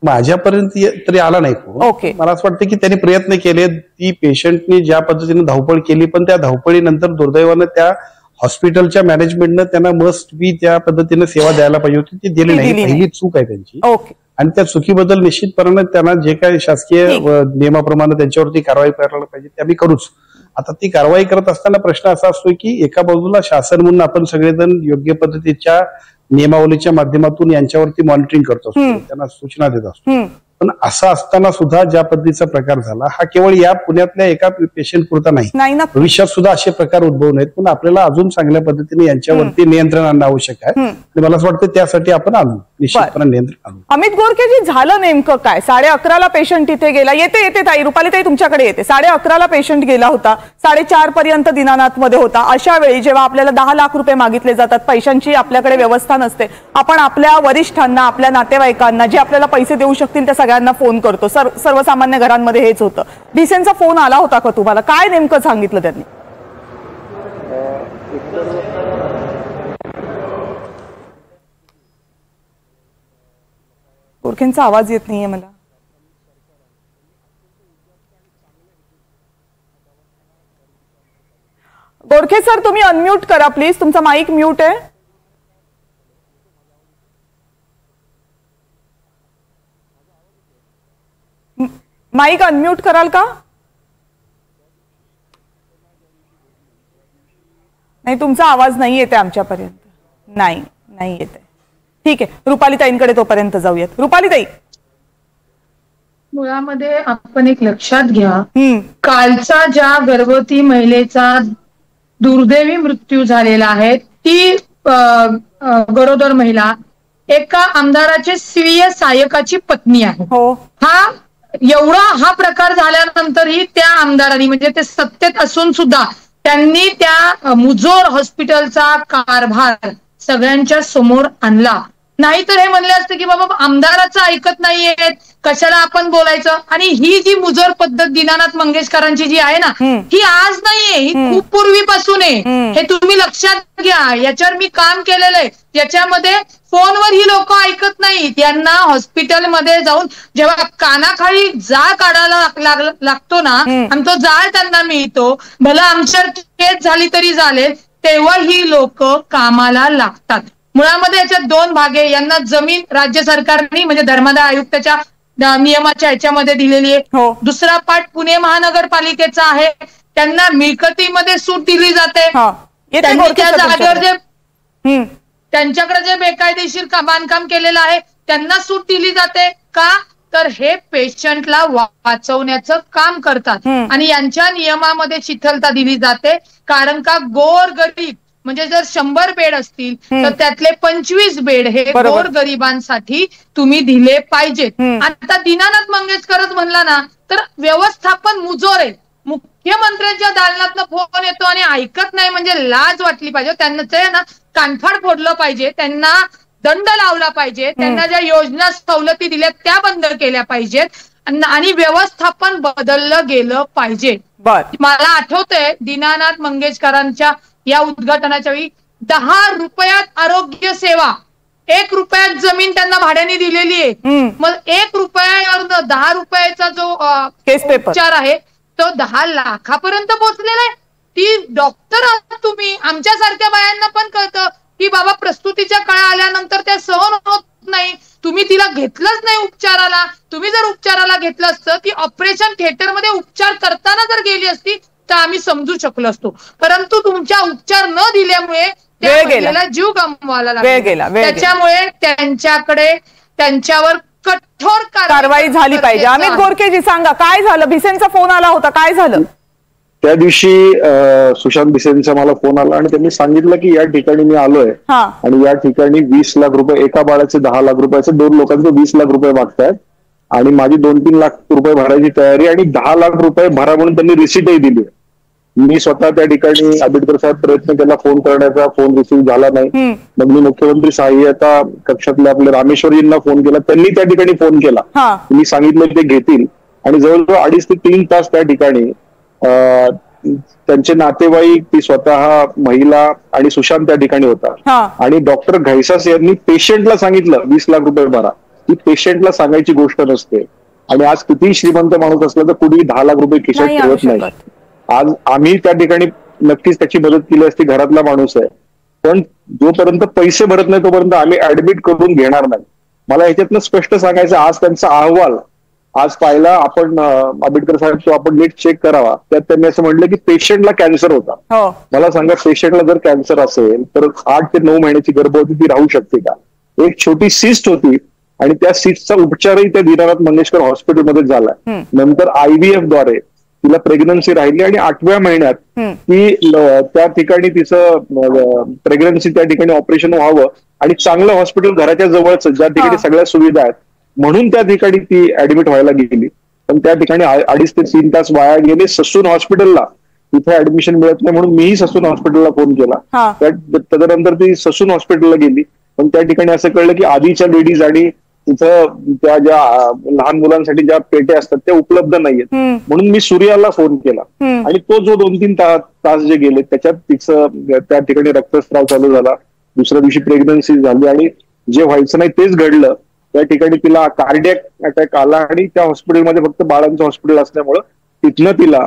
माझ्यापर्यंत तरी आला नाही. ओके, मला असं वाटतं की त्यांनी प्रयत्न केले, ती पेशंटनी ज्या पद्धतीने धावपळ केली, पण त्या धावपळीनंतर दुर्दैवानं त्या हॉस्पिटलच्या मॅनेजमेंटनं त्यांना मस्ट बी त्या पद्धतीने सेवा द्यायला पाहिजे होती, ती दिली नाही. पहिली चूक आहे त्यांची. ओके, आणि त्या चुकीबद्दल निश्चितपणे त्यांना जे काही शासकीय नियमाप्रमाणे त्यांच्यावरती कारवाई करायला पाहिजे ते आम्ही करूच. आता ती कारवाई करत असताना प्रश्न असा असतो की एका बाजूला शासन म्हणून आपण सगळेजण योग्य पद्धतीच्या नियमावलीच्या माध्यमातून यांच्यावरती मॉनिटरिंग करत असतो, त्यांना सूचना देत असतो, पण असं असताना सुद्धा ज्या पद्धतीचा प्रकार झाला हा केवळ या पुण्यातल्या एका पेशंट पुरता नाही, भविष्यात सुद्धा असे प्रकार उद्भवू नयेत. पण आपल्याला अजून चांगल्या पद्धतीने यांच्यावरती नियंत्रण आणणं आवश्यक आहे आणि मला असं वाटतं त्यासाठी आपण आणू, निश्चितपणे नियंत्रण आणू. अमित गोरखेजी, झालं नेमकं काय? 11:30ला पेशंट तिथे गेला. येते ताई, रुपाली ताई तुमच्याकडे येते. 11:30ला पेशंट गेला होता, 4:30 पर्यंत दीनानाथ मध्ये होता. अशा वेळी जेव्हा आपल्याला 10 लाख रुपये मागितले जातात, पैशांची आपल्याकडे व्यवस्था नसते, आपण आपल्या वरिष्ठांना, आपल्या नातेवाईकांना जे आपल्याला पैसे देऊ शकतील त्या सगळ्यांना फोन करतो. सर्वसामान्य घरांमध्ये हेच होतं. भिसेंचा फोन आला होता का तुम्हाला? काय नेमकं सांगितलं त्यांनी? गोरखेंचा आवाज येत नाहीये मला. गोरखे सर तुम्ही अनम्यूट करा प्लीज, तुमचा माईक म्यूट आहे. माईक अनम्यूट कराल का? नाही, तुमचा आवाज नाही येते आमच्यापर्यंत. नाही येते. ठीक आहे, रुपालीताईंकडे तोपर्यंत जाऊयात. रुपालीताई, मुळामध्ये आपण एक लक्षात घ्या, कालचा ज्या गर्भवती महिलेचा दुर्दैवी मृत्यू झालेला आहे ती गरोदर महिला एका आमदाराचे स्वीय सहाय्यकाची पत्नी आहे. हो. हा प्रकार झाल्यानंतरही त्या आमदारांनी म्हणजे ते सत्तेत असून सुद्धा त्यांनी त्या मुजोर हॉस्पिटलचा कारभार सगळ्यांच्या समोर आणला. नाहीतर हे म्हणले असते की बाबा आमदाराचं ऐकत नाहीये, कशाला आपण बोलायचं. आणि ही जी मुजोर पद्धत दीनानाथ मंगेशकरांची जी आहे ना, ही आज नाहीये, ही खूप पूर्वीपासून आहे. हे तुम्ही लक्षात घ्या. याच्यावर मी काम केलेलं आहे. याच्यामध्ये फोनवर ही लोक ऐकत नाहीत. यांना हॉस्पिटलमध्ये जाऊन जेव्हा कानाखाली जाळ काढायला लागतो ना, आणि तो जाळ त्यांना मिळतो, भला आमच्यावर केस झाली तरी चालेल, तेव्हा ही लोक कामाला लागतात. मुळामध्ये याच्यात दोन भाग आहे. यांना जमीन राज्य सरकारने म्हणजे धर्मादाय आयुक्ताच्या नियमाच्या ह्याच्यामध्ये दिलेली आहे. दुसरा पाठ पुणे महानगरपालिकेचा आहे. त्यांना मिळकतीमध्ये सूट दिली जाते. त्यांनी त्या जागेवर त्यांच्याकडे जे बेकायदेशीर बांधकाम केलेलं आहे त्यांना सूट दिली जाते. का तर हे पेशंटला वाचवण्याचं काम करतात आणि यांच्या नियमामध्ये शिथिलता दिली जाते. कारण का गोरगरीब म्हणजे जर 100 बेड असतील तर त्यातले 25 बेड हे गोरगरिबांसाठी तुम्ही दिले पाहिजेत. आता दीनानाथ मंगेशकरच म्हणला ना, तर व्यवस्थापन मुजोर आहे. मुख्यमंत्र्यांच्या दालनातनं फोन येतो आणि ऐकत नाही म्हणजे लाज वाटली पाहिजे. त्यांना ना कानफाड फोडलं पाहिजे, त्यांना दंड लावला पाहिजे, त्यांना ज्या योजना सवलती दिल्या त्या बंद केल्या पाहिजेत आणि व्यवस्थापन बदललं गेलं पाहिजे. मला आठवतंय दीनानाथ मंगेशकरांच्या या उद्घाटनाच्या वेळी 10 रुपयात आरोग्य सेवा, 1 रुपयात जमीन त्यांना भाड्याने दिलेली आहे. मग 1 रुपयावर 10 रुपयाचा जो उपचार आहे तो 10 लाखापर्यंत पोहोचलेला आहे. ती डॉक्टर आहात तुम्ही. आमच्यासारख्या बायांना पण कळतं की बाबा प्रस्तुतीच्या काळ आल्यानंतर त्या सहन होत नाही. तुम्ही तिला घेतलंच नाही उपचाराला. तुम्ही जर उपचाराला घेतलं असतं, ती ऑपरेशन थिएटरमध्ये उपचार करताना जर गेली असती तर आम्ही समजू शकलो असतो. परंतु तुमच्या उपचार न दिल्यामुळे त्या महिलेला जीव गमवायला लागला. त्याच्यामुळे त्यांच्यावर कठोर कारवाई झाली पाहिजे. अमित गोरखेजी सांगा, काय झालं? भिसेंचा फोन आला होता, काय झालं त्या दिवशी? सुशांत भिसेंचा मला फोन आला आणि त्यांनी सांगितलं की या ठिकाणी मी आलोय आणि या ठिकाणी 20 लाख रुपये, एका बाळाचे 10 लाख रुपयाचे, 2 लोकांचे 20 लाख रुपये मागतायत आणि माझी 2-3 लाख रुपये भरायची तयारी आणि 10 लाख रुपये भरा म्हणून त्यांनी रिसिटही दिली. मी स्वतः त्या ठिकाणी आंबेडकर साहेब प्रयत्न केला फोन करण्याचा, फोन रिसिव्ह झाला नाही. मग मी मुख्यमंत्री सहाय्यता कक्षातल्या आपल्या रामेश्वरींना फोन केला, त्यांनी त्या ठिकाणी फोन केला. मी सांगितलं ते घेतील आणि जवळजवळ 2.5 ते 3 तास त्या ठिकाणी त्यांचे नातेवाईक, ती स्वतः महिला आणि सुशांत त्या ठिकाणी होता. आणि डॉक्टर घैसास यांनी पेशंटला सांगितलं 20 लाख रुपये भरा. ती पेशंटला सांगायची गोष्ट नसते. आणि आज कितीही श्रीमंत माणूस असला तर कुठेही 10 लाख रुपये खिशात ठेवत नाही. आज आम्ही त्या ठिकाणी नक्कीच त्याची मदत केली असती, घरातला माणूस आहे. पण जोपर्यंत पैसे भरत नाही तोपर्यंत आम्ही ऍडमिट करून घेणार नाही. मला ह्याच्यातनं स्पष्ट सांगायचं, आज त्यांचा अहवाल आज पाहिला आपण, आंबेडकर साहेब तो आपण नीट चेक करावा. त्यात त्यांनी असं म्हटलं की पेशंटला कॅन्सर होता. मला सांगा, पेशंटला जर कॅन्सर असेल तर 8 ते 9 महिन्याची गर्भवती ती राहू शकते का? एक छोटी सिस्ट होती आणि त्या सिस्टचा उपचारही त्या दीनानाथ मंगेशकर हॉस्पिटलमध्ये झाला. नंतर IVF द्वारे तिला प्रेग्नन्सी राहिली आणि 8व्या महिन्यात ती त्या ठिकाणी तिचं प्रेग्नन्सी त्या ठिकाणी ऑपरेशन व्हावं आणि चांगलं हॉस्पिटल घराच्या जवळच ज्या ठिकाणी सगळ्या सुविधा आहेत म्हणून त्या ठिकाणी ती ऍडमिट व्हायला गेली. पण त्या ठिकाणी 2.5 ते 3 तास वाया गेले. ससून हॉस्पिटलला तिथे ऍडमिशन मिळत नाही म्हणून मीही ससून हॉस्पिटलला फोन केला. त्यानंतर ती ससून हॉस्पिटलला गेली. पण त्या ठिकाणी असं कळलं की आधीच्या लेडीज आणि तिथं त्या ज्या लहान मुलांसाठी ज्या पेट्या असतात त्या उपलब्ध नाहीयेत. म्हणून मी सूर्याला फोन केला आणि तो जो 2-3 तास जे गेले त्याच्यात तिचं त्या ठिकाणी रक्तस्राव चालू झाला. दुसऱ्या दिवशी प्रेग्नन्सी झाली आणि जे व्हायचं नाही तेच घडलं. त्या ठिकाणी तिला कार्डियक अटॅक आला आणि त्या हॉस्पिटलमध्ये फक्त बाळांचं हॉस्पिटल असल्यामुळं तिथनं तिला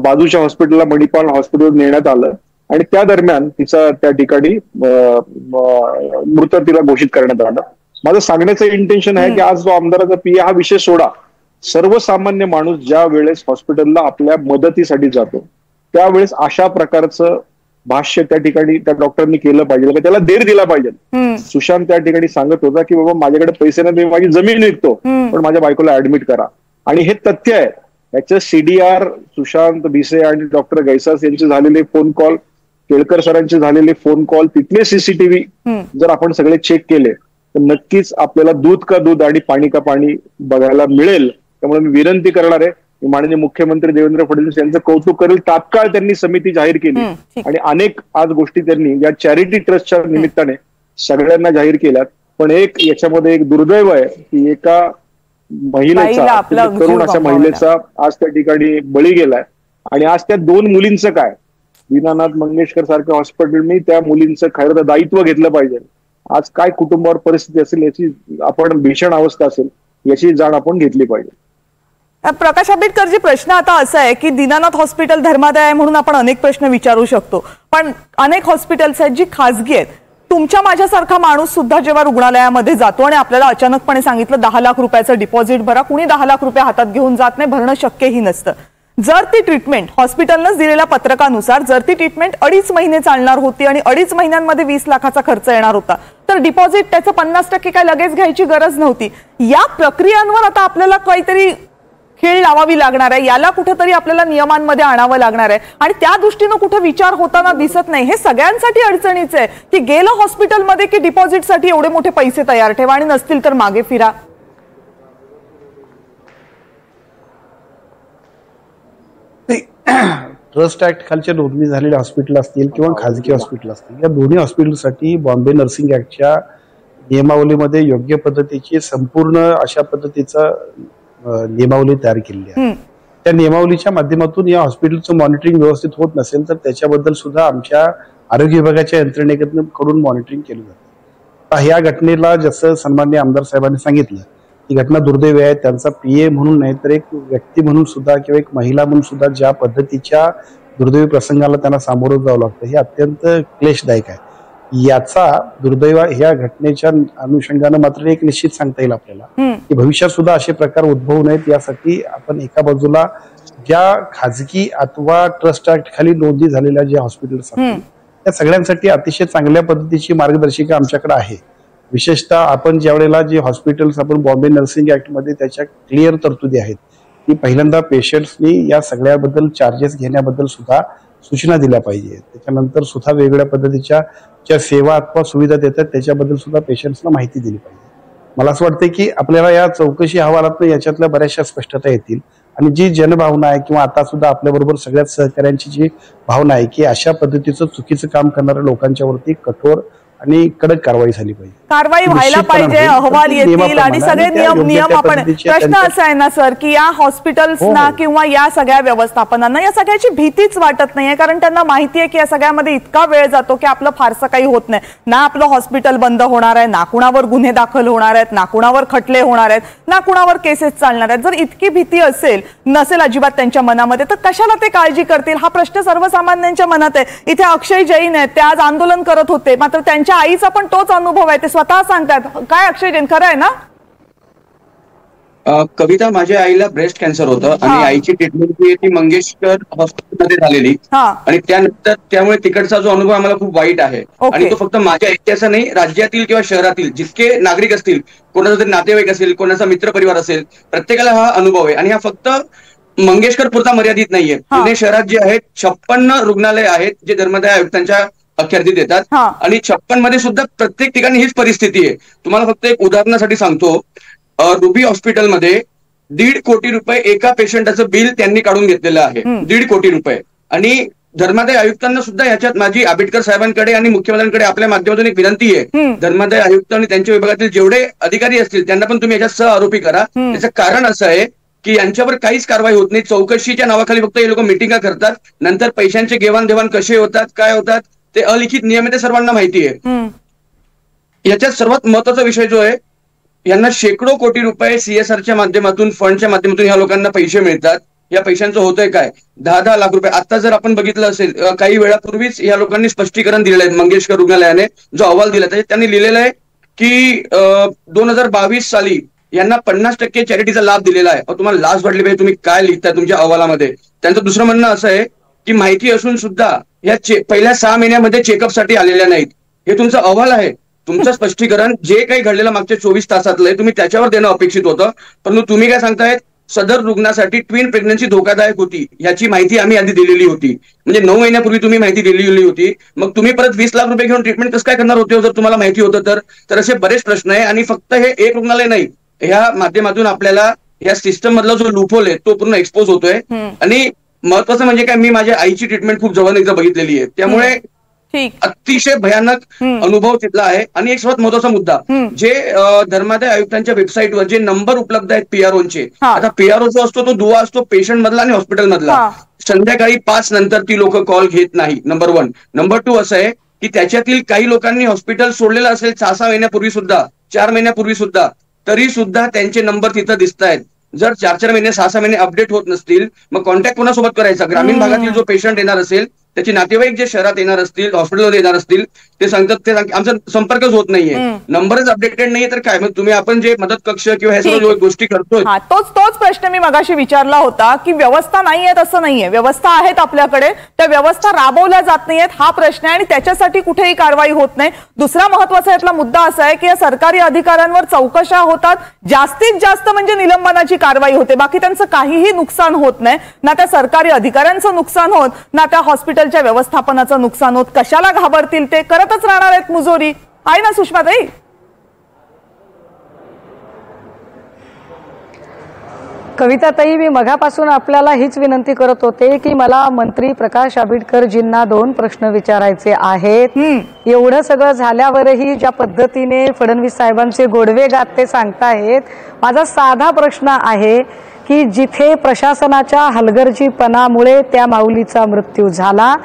बाजूच्या हॉस्पिटलला, मणिपाल हॉस्पिटल नेण्यात आलं आणि त्या दरम्यान तिचा त्या ठिकाणी मृत तिला घोषित करण्यात आलं. माझं सांगण्याचं इंटेन्शन आहे की आज जो आमदाराचा पीए हा विषय सोडा, सर्वसामान्य माणूस ज्या वेळेस हॉस्पिटलला आपल्या मदतीसाठी जातो त्यावेळेस अशा प्रकारचं भाष्य त्या ठिकाणी त्या डॉक्टरनी केलं पाहिजे, त्याला धीर दिला पाहिजे. सुशांत त्या ठिकाणी सांगत होता की बाबा माझ्याकडे पैसे नाही, मी माझी जमीन विकतो पण माझ्या बायकोला ऍडमिट करा. आणि हे तथ्य आहे. याचं CDR सुशांत भिसे आणि डॉक्टर गैसास यांचे झालेले फोन कॉल, केळकर सरांचे झालेले फोन कॉल, तिथले CCTV जर आपण सगळे चेक केले तर नक्कीच आपल्याला दूध का दूध आणि पाणी का पाणी बघायला मिळेल. त्यामुळे मी विनंती करणार आहे, माननीय मुख्यमंत्री देवेंद्र फडणवीस यांचं कौतुक करेल. तात्काळ त्यांनी समिती जाहीर केली आणि अनेक आज गोष्टी त्यांनी या चॅरिटी ट्रस्टच्या निमित्ताने सगळ्यांना जाहीर केल्यात. पण एक याच्यामध्ये एक दुर्दैव आहे की एका महिलेचा, तरुण अशा महिलेचा आज त्या ठिकाणी बळी गेलाय. आणि आज त्या 2 मुलींचं काय, दीनानाथ मंगेशकर सारख्या हॉस्पिटलनी त्या मुलींचं खरं दायित्व घेतलं पाहिजे. आज काय कुटुंबावर परिस्थिती असेल याची आपण, भीषण अवस्था असेल याची जाण आपण घेतली पाहिजे. प्रकाश आंबेडकरजी, प्रश्न आता असा आहे की दीनानाथ हॉस्पिटल धर्मादाय आहे म्हणून आपण अनेक प्रश्न विचारू शकतो, पण अनेक हॉस्पिटल्स आहेत जी खासगी आहेत. तुमच्या माझ्यासारखा माणूस सुद्धा जेव्हा रुग्णालयामध्ये जातो आणि आपल्याला अचानकपणे सांगितलं 10 लाख रुपयाचं डिपॉझिट भरा, कुणी 10 लाख रुपये हातात घेऊन जात नाही, भरणं शक्यही नसतं. जर ती ट्रीटमेंट हॉस्पिटलनंच दिलेल्या पत्रकानुसार जर ती ट्रीटमेंट 2.5 महिने चालणार होती आणि 2.5 महिन्यांमध्ये 20 लाखाचा खर्च येणार होता तर डिपॉझिट त्याचं 50% काय लगेच घ्यायची गरज नव्हती. या प्रक्रियांवर आता आपल्याला काहीतरी खेळ लावावी लागणार आहे, याला कुठेतरी आपल्याला नियमांमध्ये आणावं लागणार आहे आणि त्या दृष्टीनं कुठे विचार होताना दिसत नाही. हे सगळ्यांसाठी अडचणीचं आहे की गेलं हॉस्पिटलमध्ये की डिपॉझिटसाठी एवढे मोठे पैसे तयार ठेवा आणि नसतील तर मागे फिरा. ट्रस्ट ऍक्ट खालच्या नोंदणी झालेल्या हॉस्पिटल असतील किंवा खाजगी हॉस्पिटल असतील, या दोन्ही हॉस्पिटलसाठी बॉम्बे नर्सिंग ऍक्टच्या नियमावलीमध्ये योग्य पद्धतीची संपूर्ण अशा पद्धतीचा नियमावली तयार केलेली आहे. त्या नियमावलीच्या माध्यमातून या हॉस्पिटलचं मॉनिटरिंग व्यवस्थित होत नसेल तर त्याच्याबद्दल सुद्धा आमच्या आरोग्य विभागाच्या यंत्रणेकडून मॉनिटरिंग केलं जातं. ह्या घटनेला जसं सन्माननीय आमदार साहेबांनी सांगितलं, ही घटना दुर्दैवी आहे. त्यांचा पीए म्हणून नाही तर एक व्यक्ती म्हणून सुद्धा किंवा एक महिला म्हणून सुद्धा ज्या पद्धतीच्या दुर्दैवी प्रसंगाला त्यांना सामोरं जावं लागतं हे अत्यंत क्लेशदायक आहे. याचा दुर्दैव ह्या घटनेच्या अनुषंगानं मात्र एक निश्चित सांगता येईल आपल्याला की भविष्यात सुद्धा असे प्रकार उद्भवू नयेत यासाठी आपण एका बाजूला ज्या खाजगी अथवा ट्रस्ट ऍक्ट खाली नोंदणी झालेल्या ज्या हॉस्पिटल्स आहेत त्या सगळ्यांसाठी अतिशय चांगल्या पद्धतीची मार्गदर्शिका आमच्याकडे आहे. विशेषतः आपण ज्या वेळेला जे हॉस्पिटल्स आपण बॉम्बे नर्सिंग ऍक्ट मध्ये त्याच्या क्लिअर तरतुदी आहेत की पहिल्यांदा पेशंट्सनी या सगळ्याबद्दल चार्जेस घेण्याबद्दल सुद्धा सूचना दिल्या पाहिजे. त्याच्यानंतर सुद्धा वेगवेगळ्या पद्धतीच्या ज्या सेवा अथवा सुविधा देतात त्याच्याबद्दल सुद्धा पेशंट्सना माहिती दिली पाहिजे. मला असं वाटतं की आपल्याला या चौकशी अहवालातून याच्यातल्या बऱ्याचशा स्पष्टता येतील आणि जी जनभावना आहे किंवा आता सुद्धा आपल्याबरोबर सगळ्याच सहकाऱ्यांची जी भावना आहे की अशा पद्धतीचं चुकीचं काम करणाऱ्या लोकांच्यावरती कठोर आणि कडक कारवाई झाली पाहिजे, कारवाई व्हायला पाहिजे, अहवाल येतील आणि सगळे नियम आपण. प्रश्न असा आहे ना सर की या हॉस्पिटल्सना किंवा या सगळ्या व्यवस्थापनांना या सगळ्याची भीतीच वाटत नाहीये, कारण त्यांना माहिती आहे की या सगळ्यामध्ये इतका वेळ जातो की आपलं फारसं काही होत नाही. ना आपलं हॉस्पिटल बंद होणार आहे, ना कुणावर गुन्हे दाखल होणार आहेत, ना कुणावर खटले होणार आहेत, ना कुणावर केसेस चालणार आहेत. जर इतकी भीती नसेल अजिबात त्यांच्या मनामध्ये तर कशाला ते काळजी करतील हा प्रश्न सर्वसामान्यांच्या मनात आहे. इथे अक्षय जैन आहेत, ते आज आंदोलन करत होते, मात्र त्यांच्या आईचा पण तोच अनुभव आहे, ते स्वतः सांगतात. काय अक्षय जैन, खरं आहे ना? कविता, माझ्या आईला ब्रेस्ट कॅन्सर होतं आणि आईची ट्रीटमेंट ती मंगेशकर हॉस्पिटलमध्ये झालेली आणि त्यानंतर त्यामुळे तिकडचा जो अनुभव आम्हाला खूप वाईट आहे. आणि तो फक्त माझ्या इतिहासा नाही, राज्यातील किंवा शहरातील जितके नागरिक असतील, कोणाचा तरी नातेवाईक असेल, कोणाचा मित्र परिवार असेल, प्रत्येकाला हा अनुभव आहे. आणि हा फक्त मंगेशकर पुरता मर्यादित नाहीये. पुणे शहरात जे आहेत 56 रुग्णालय आहेत जे धर्मादाय आयुक्तांच्या अखत्यारीत येतात आणि 56 मध्ये सुद्धा प्रत्येक ठिकाणी हीच परिस्थिती आहे. तुम्हाला फक्त एक उदाहरणासाठी सांगतो, रुबी हॉस्पिटलमध्ये 1.5 कोटी रुपये एका पेशंटाचं बिल त्यांनी काढून घेतलेलं आहे. 1.5 कोटी रुपये. आणि धर्मादाय आयुक्तांना सुद्धा याच्यात माझी आंबेडकर साहेबांकडे आणि मुख्यमंत्र्यांकडे आपल्या माध्यमातून एक विनंती आहे, धर्मादाय आयुक्त आणि त्यांच्या विभागातील जेवढे अधिकारी असतील त्यांना पण तुम्ही याच्यात सह आरोपी करा. त्याचं कारण असं आहे की यांच्यावर काहीच कारवाई होत नाही. चौकशीच्या नावाखाली फक्त हे लोक मिटिंगा करतात, नंतर पैशांचे घेवाणदेवाण कसे होतात, काय होतात ते अलिखित नियम आहे, ते सर्वांना माहिती आहे. याच्यात सर्वात महत्वाचा विषय जो आहे, यांना शेकडो कोटी रुपये CSRच्या माध्यमातून, फंडच्या माध्यमातून ह्या लोकांना पैसे मिळतात. या पैशांचं होतंय काय, 10-10 लाख रुपये. आता जर आपण बघितलं असेल काही वेळापूर्वीच या लोकांनी स्पष्टीकरण दिलेलं आहे मंगेशकर रुग्णालयाने, जो अहवाल दिला त्याच्यात त्यांनी लिहिलेलं आहे की 2022 साली यांना 50% चॅरिटीचा लाभ दिलेला आहे. तुम्हाला लाज वाटली पाहिजे, तुम्ही काय लिहिताय तुमच्या अहवालामध्ये. त्यांचं दुसरं म्हणणं असं आहे की माहिती असून सुद्धा या पहिल्या 6 महिन्यामध्ये चेकअपसाठी आलेल्या नाहीत. हे तुमचा अहवाल आहे. तुमचं स्पष्टीकरण जे काही घडलेलं मागच्या 24 तासातलं आहे तुम्ही त्याच्यावर देणं अपेक्षित होतं. परंतु तुम्ही काय सांगतायत, सदर रुग्णासाठी ट्विन प्रेग्नन्सी धोकादायक होती याची माहिती आम्ही आधी दिलेली होती. म्हणजे 9 महिन्यापूर्वी तुम्ही माहिती दिलेली होती. मग तुम्ही परत 20 लाख रुपये घेऊन ट्रीटमेंट कसं काय करणार होते जर तुम्हाला माहिती होतं तर असे बरेच प्रश्न आहे. आणि फक्त हे एक रुग्णालय नाही, ह्या माध्यमातून आपल्याला या सिस्टम मधला जो लूपहोल आहे तो पूर्ण एक्सपोज होतोय. आणि महत्वाचं म्हणजे काय, मी माझ्या आईची ट्रीटमेंट खूप जवळ एकदा बघितलेली आहे, त्यामुळे अतिशय भयानक अनुभव तिथला आहे. आणि एक सर्वात महत्वाचा मुद्दा, जे धर्मादाय आयुक्तांच्या वेबसाईटवर जे नंबर उपलब्ध आहेत पीआरओचे, आता पीआरओ जो असतो तो दुवा असतो पेशंट मधला आणि हॉस्पिटल मधला. संध्याकाळी 5 नंतर ती लोक कॉल घेत नाही, नंबर 1. नंबर 2 असं आहे की त्याच्यातील काही लोकांनी हॉस्पिटल सोडलेलं असेल 6-6 महिन्यापूर्वी सुद्धा, 4 महिन्यापूर्वी सुद्धा, तरी सुद्धा त्यांचे नंबर तिथं दिसत आहेत. जर 4-4 महिने 6-6 महिने अपडेट होत नसतील मग कॉन्टॅक्ट कोणासोबत करायचा. ग्रामीण भागातील जो पेशंट येणार असेल त्याचे नातेवाईक जे शहरात येणार असतील, हॉस्पिटलमध्ये येणार असतील, ते सांगतात ते आमचा संपर्कच होत नाहीये, नंबरच अपडेटेड नाहीये. तर काय मग तुम्ही आपण जे मदत कक्ष किंवा ह्या सर्व गोष्टी करतोय, तोच प्रश्न मी मगाशी विचारला होता की व्यवस्था नाहीये तसं नाहीये, व्यवस्था आहेत आपल्याकडे, त्या व्यवस्था राबवल्या जात नाहीयेत हा प्रश्न आहे आणि त्याच्यासाठी कुठेही कारवाई होत नाही. दुसरा महत्वाचा यातला मुद्दा असा आहे की या सरकारी अधिकाऱ्यांवर चौकशा होतात, जास्तीत जास्त म्हणजे निलंबनाची कारवाई होते, बाकी त्यांचं काहीही नुकसान होत नाही. ना त्या सरकारी अधिकाऱ्यांचं नुकसान होत, ना त्या हॉस्पिटलच्या व्यवस्थापनाचं नुकसान होत. कशाला घाबरतील, ते करतच राहणार आहेत मुजोरी. आहे ना सुषमाताई? कविताताई, मी मगापासून आपल्याला हीच विनंती करत होते की मला मंत्री प्रकाश आंबेडकरजींना 2 प्रश्न विचारायचे आहेत. एवढं सगळं झाल्यावरही ज्या पद्धतीने फडणवीस साहेबांचे गोडवे गात ते सांगतायत, माझा साधा प्रश्न आहे की जिथे प्रशासनाच्या हलगर्जीपणामुळे त्या माऊलीचा मृत्यू झाला,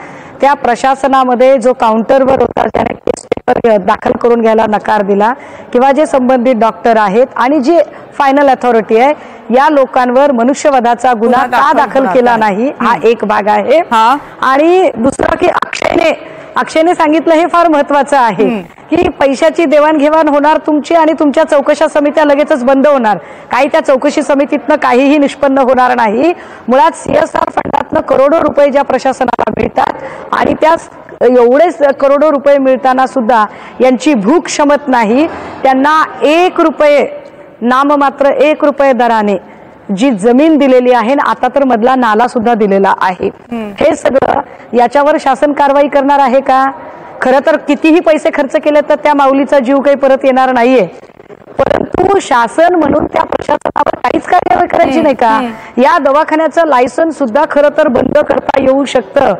त्या प्रशासनामध्ये जो काउंटरवर होता त्याने केस पेपर दाखल करून घ्यायला नकार दिला, किंवा जे संबंधित डॉक्टर आहेत आणि जे फायनल अथॉरिटी आहे या लोकांवर मनुष्यवधाचा गुन्हा का दाखल केला नाही, हा एक भाग आहे. आणि दुसरा की अक्षयने सांगितलं हे फार महत्वाचं आहे की पैशाची देवाणघेवाण होणार तुमची आणि तुमच्या चौकशा समित्या लगेचच बंद होणार. काही त्या चौकशी समितीतनं काहीही निष्पन्न होणार नाही. मुळात CSR फंडातनं करोडो रुपये ज्या प्रशासनाला मिळतात आणि त्या एवढेच करोडो रुपये मिळताना सुद्धा यांची भूक क्षमत नाही. त्यांना 1 रुपये नाममात्र 1 रुपये दराने जी जमीन दिलेली आहे, आता तर मधला नाला सुद्धा दिलेला आहे. हे सगळं याच्यावर शासन कारवाई करणार आहे का? खरं तर कितीही पैसे खर्च केले तर त्या माऊलीचा जीव काही परत येणार नाहीये, परंतु शासन म्हणून त्या प्रशासनावर काहीच कारवाई करायची नाही का? या दवाखान्याचं लायसन्स सुद्धा खरं तर बंद करता येऊ शकतं.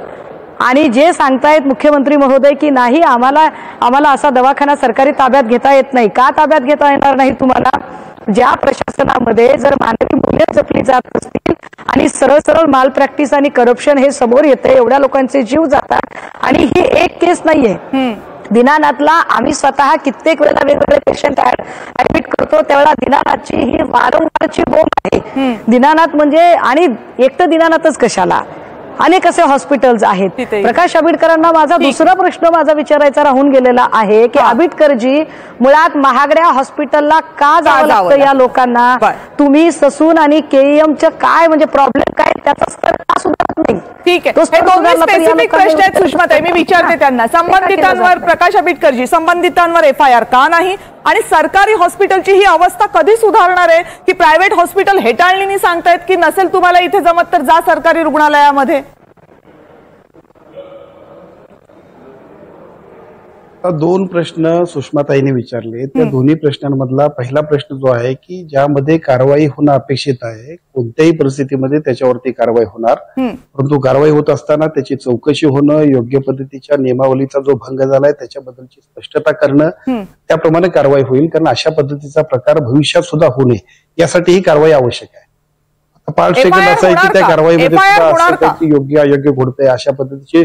आणि जे सांगतायत मुख्यमंत्री महोदय की नाही आम्हाला असा दवाखाना सरकारी ताब्यात घेता येत नाही, का ताब्यात घेता येणार नाही तुम्हाला? ज्या प्रशासनामध्ये जर मानवी मूल्य जपली जात असतील आणि सरळ माल प्रॅक्टिस आणि करप्शन हे समोर येते, एवढ्या लोकांचे जीव जातात. आणि ही एक केस नाहीये. दीनानाथला आम्ही स्वतः कित्येक वेळेला वेगवेगळे पेशंट ऍडमिट करतो, त्यावेळेला दीनानाथची ही वारंवारची बोंब आहे. दीनानाथ म्हणजे, आणि एक तर दीनानाथच कशाला, अनेक असे हॉस्पिटल्स आहेत. प्रकाश आंबेडकरांना माझा दुसरा प्रश्न विचारायचा राहून गेलेला आहे की आंबेडकरजी मुळात महागड्या हॉस्पिटलला का जावं लागतं या लोकांना? तुम्ही ससून आणि KEMचं काय म्हणजे प्रॉब्लेम काय, त्याचा स्तर का सुधारत नाही? ठीक आहे, हे 2 स्पेसिफिक प्रश्न आहेत सुषमाताई, मी विचारते त्यांना. संबंधितांवर, प्रकाश आंबेडकरजी, संबंधितांवर FIR का नाही? आणि सरकारी हॉस्पिटलची ही अवस्था कधी सुधारणार आहे की प्रायव्हेट हॉस्पिटल हेटाळणीने सांगतायत की नसेल तुम्हाला इथे जमत तर जा सरकारी रुग्णालयामध्ये? 2 प्रश्न सुषमाताईने विचारले. त्या दोन्ही प्रश्नांमधला पहिला प्रश्न जो आहे की ज्यामध्ये कारवाई होणं अपेक्षित आहे, कोणत्याही परिस्थितीमध्ये त्याच्यावरती कारवाई होणार, परंतु कारवाई होत असताना त्याची चौकशी होणं, योग्य पद्धतीच्या नियमावलीचा जो भंग झालाय त्याच्याबद्दलची स्पष्टता करणं, त्याप्रमाणे कारवाई होईल. कारण अशा पद्धतीचा प्रकार भविष्यात सुद्धा होऊ नये यासाठी ही कारवाई आवश्यक आहे. पार्ट सेकंड असा आहे की त्या कारवाईमध्ये योग्य अयोग्य घडतंय अशा पद्धतीची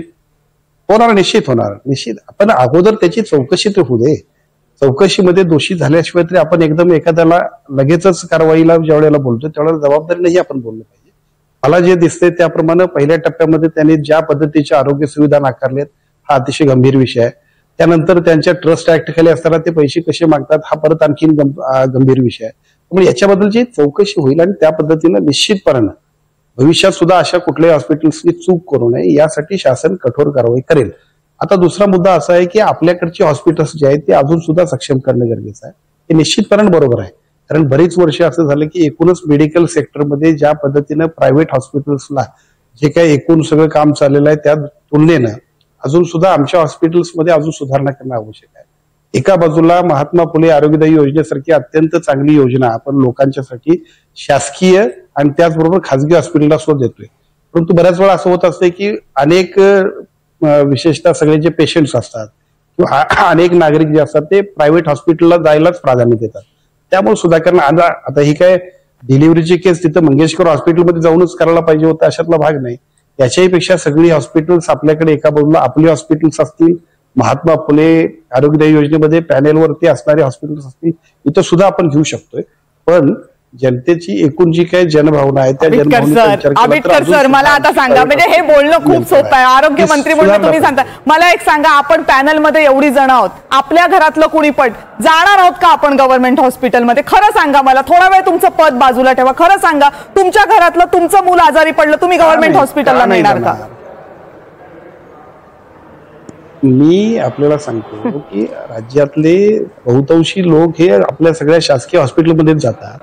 होणार, निश्चित होणार, निश्चित. आपण अगोदर त्याची चौकशी तर होऊ दे. चौकशीमध्ये दोषी झाल्याशिवाय तरी आपण एकदम एखाद्याला लगेचच कारवाईला ज्या वेळेला बोलतो त्यावेळेला जबाबदारीनेही आपण बोललं पाहिजे. मला जे दिसतंय त्याप्रमाणे पहिल्या टप्प्यामध्ये त्यांनी ज्या पद्धतीच्या आरोग्य सुविधा नाकारल्यात हा अतिशय गंभीर विषय आहे. त्यानंतर त्यांच्या ट्रस्ट ऍक्ट खाली असताना ते पैसे कसे मागतात हा परत आणखीन गंभीर विषय आहे. त्यामुळे याच्याबद्दलची चौकशी होईल आणि त्या पद्धतीनं निश्चितपणे भविष्यात सुद्धा अशा कुठल्याही हॉस्पिटल्सनी चूक करू नये यासाठी शासन कठोर कारवाई करेल. आता दुसरा मुद्दा असा आहे की आपल्याकडची हॉस्पिटल्स जे आहेत ते अजून सुद्धा सक्षम करणं गरजेचं आहे. हे निश्चितपणे बरोबर आहे, कारण बरीच वर्ष असं झालं की एकूणच मेडिकल सेक्टरमध्ये ज्या पद्धतीनं प्रायव्हेट हॉस्पिटल्सला जे काही एकूण सगळं काम चाललेलं आहे त्या तुलनेनं अजून सुद्धा आमच्या हॉस्पिटल्समध्ये अजून सुधारणा करणं आवश्यक आहे. एका बाजूला महात्मा फुले आरोग्यदायी योजनेसारखी अत्यंत चांगली योजना आपण लोकांच्यासाठी शासकीय आणि त्याचबरोबर खासगी हॉस्पिटलला सुद्धा देतोय, परंतु बऱ्याच वेळा असं होत असते की अनेक विशेषतः सगळे जे पेशंट्स असतात किंवा अनेक नागरिक जे असतात ते प्रायव्हेट हॉस्पिटलला जायलाच प्राधान्य देतात. त्यामुळे सुधारणा आता ही काय डिलिव्हरीची केस तिथं मंगेशकर हॉस्पिटलमध्ये जाऊनच करायला पाहिजे होतं अशातला भाग नाही. याच्याही पेक्षा सगळी हॉस्पिटल्स आपल्याकडे एका बाजूला आपली हॉस्पिटल्स असतील, महात्मा फुले आरोग्यदायी योजनेमध्ये पॅनेलवरती असणारे हॉस्पिटल्स असतील, इथं सुद्धा आपण घेऊ शकतोय. पण जनतेची एकूण जी काही जनभावना आहे त्या आंबेडकर सर मला आता सांगा, म्हणजे हे बोलणं खूप सोपं आहे, आरोग्य मंत्री म्हणून तुम्ही सांगता. मला एक सांगा, आपण पॅनलमध्ये एवढी जण आहोत, आपल्या घरातलं कुणी पण जाणार आहोत का आपण गव्हर्नमेंट हॉस्पिटलमध्ये? खरं सांगा मला, थोडा वेळ तुमचं पद बाजूला ठेवा, खरं सांगा तुमच्या घरातलं तुमचं मूल आजारी पडलं, तुम्ही गव्हर्नमेंट हॉस्पिटलला नेणार का? मी आपल्याला सांगतो की राज्यातले बहुतांशी लोक हे आपल्या सगळ्या शासकीय हॉस्पिटलमध्येच जातात,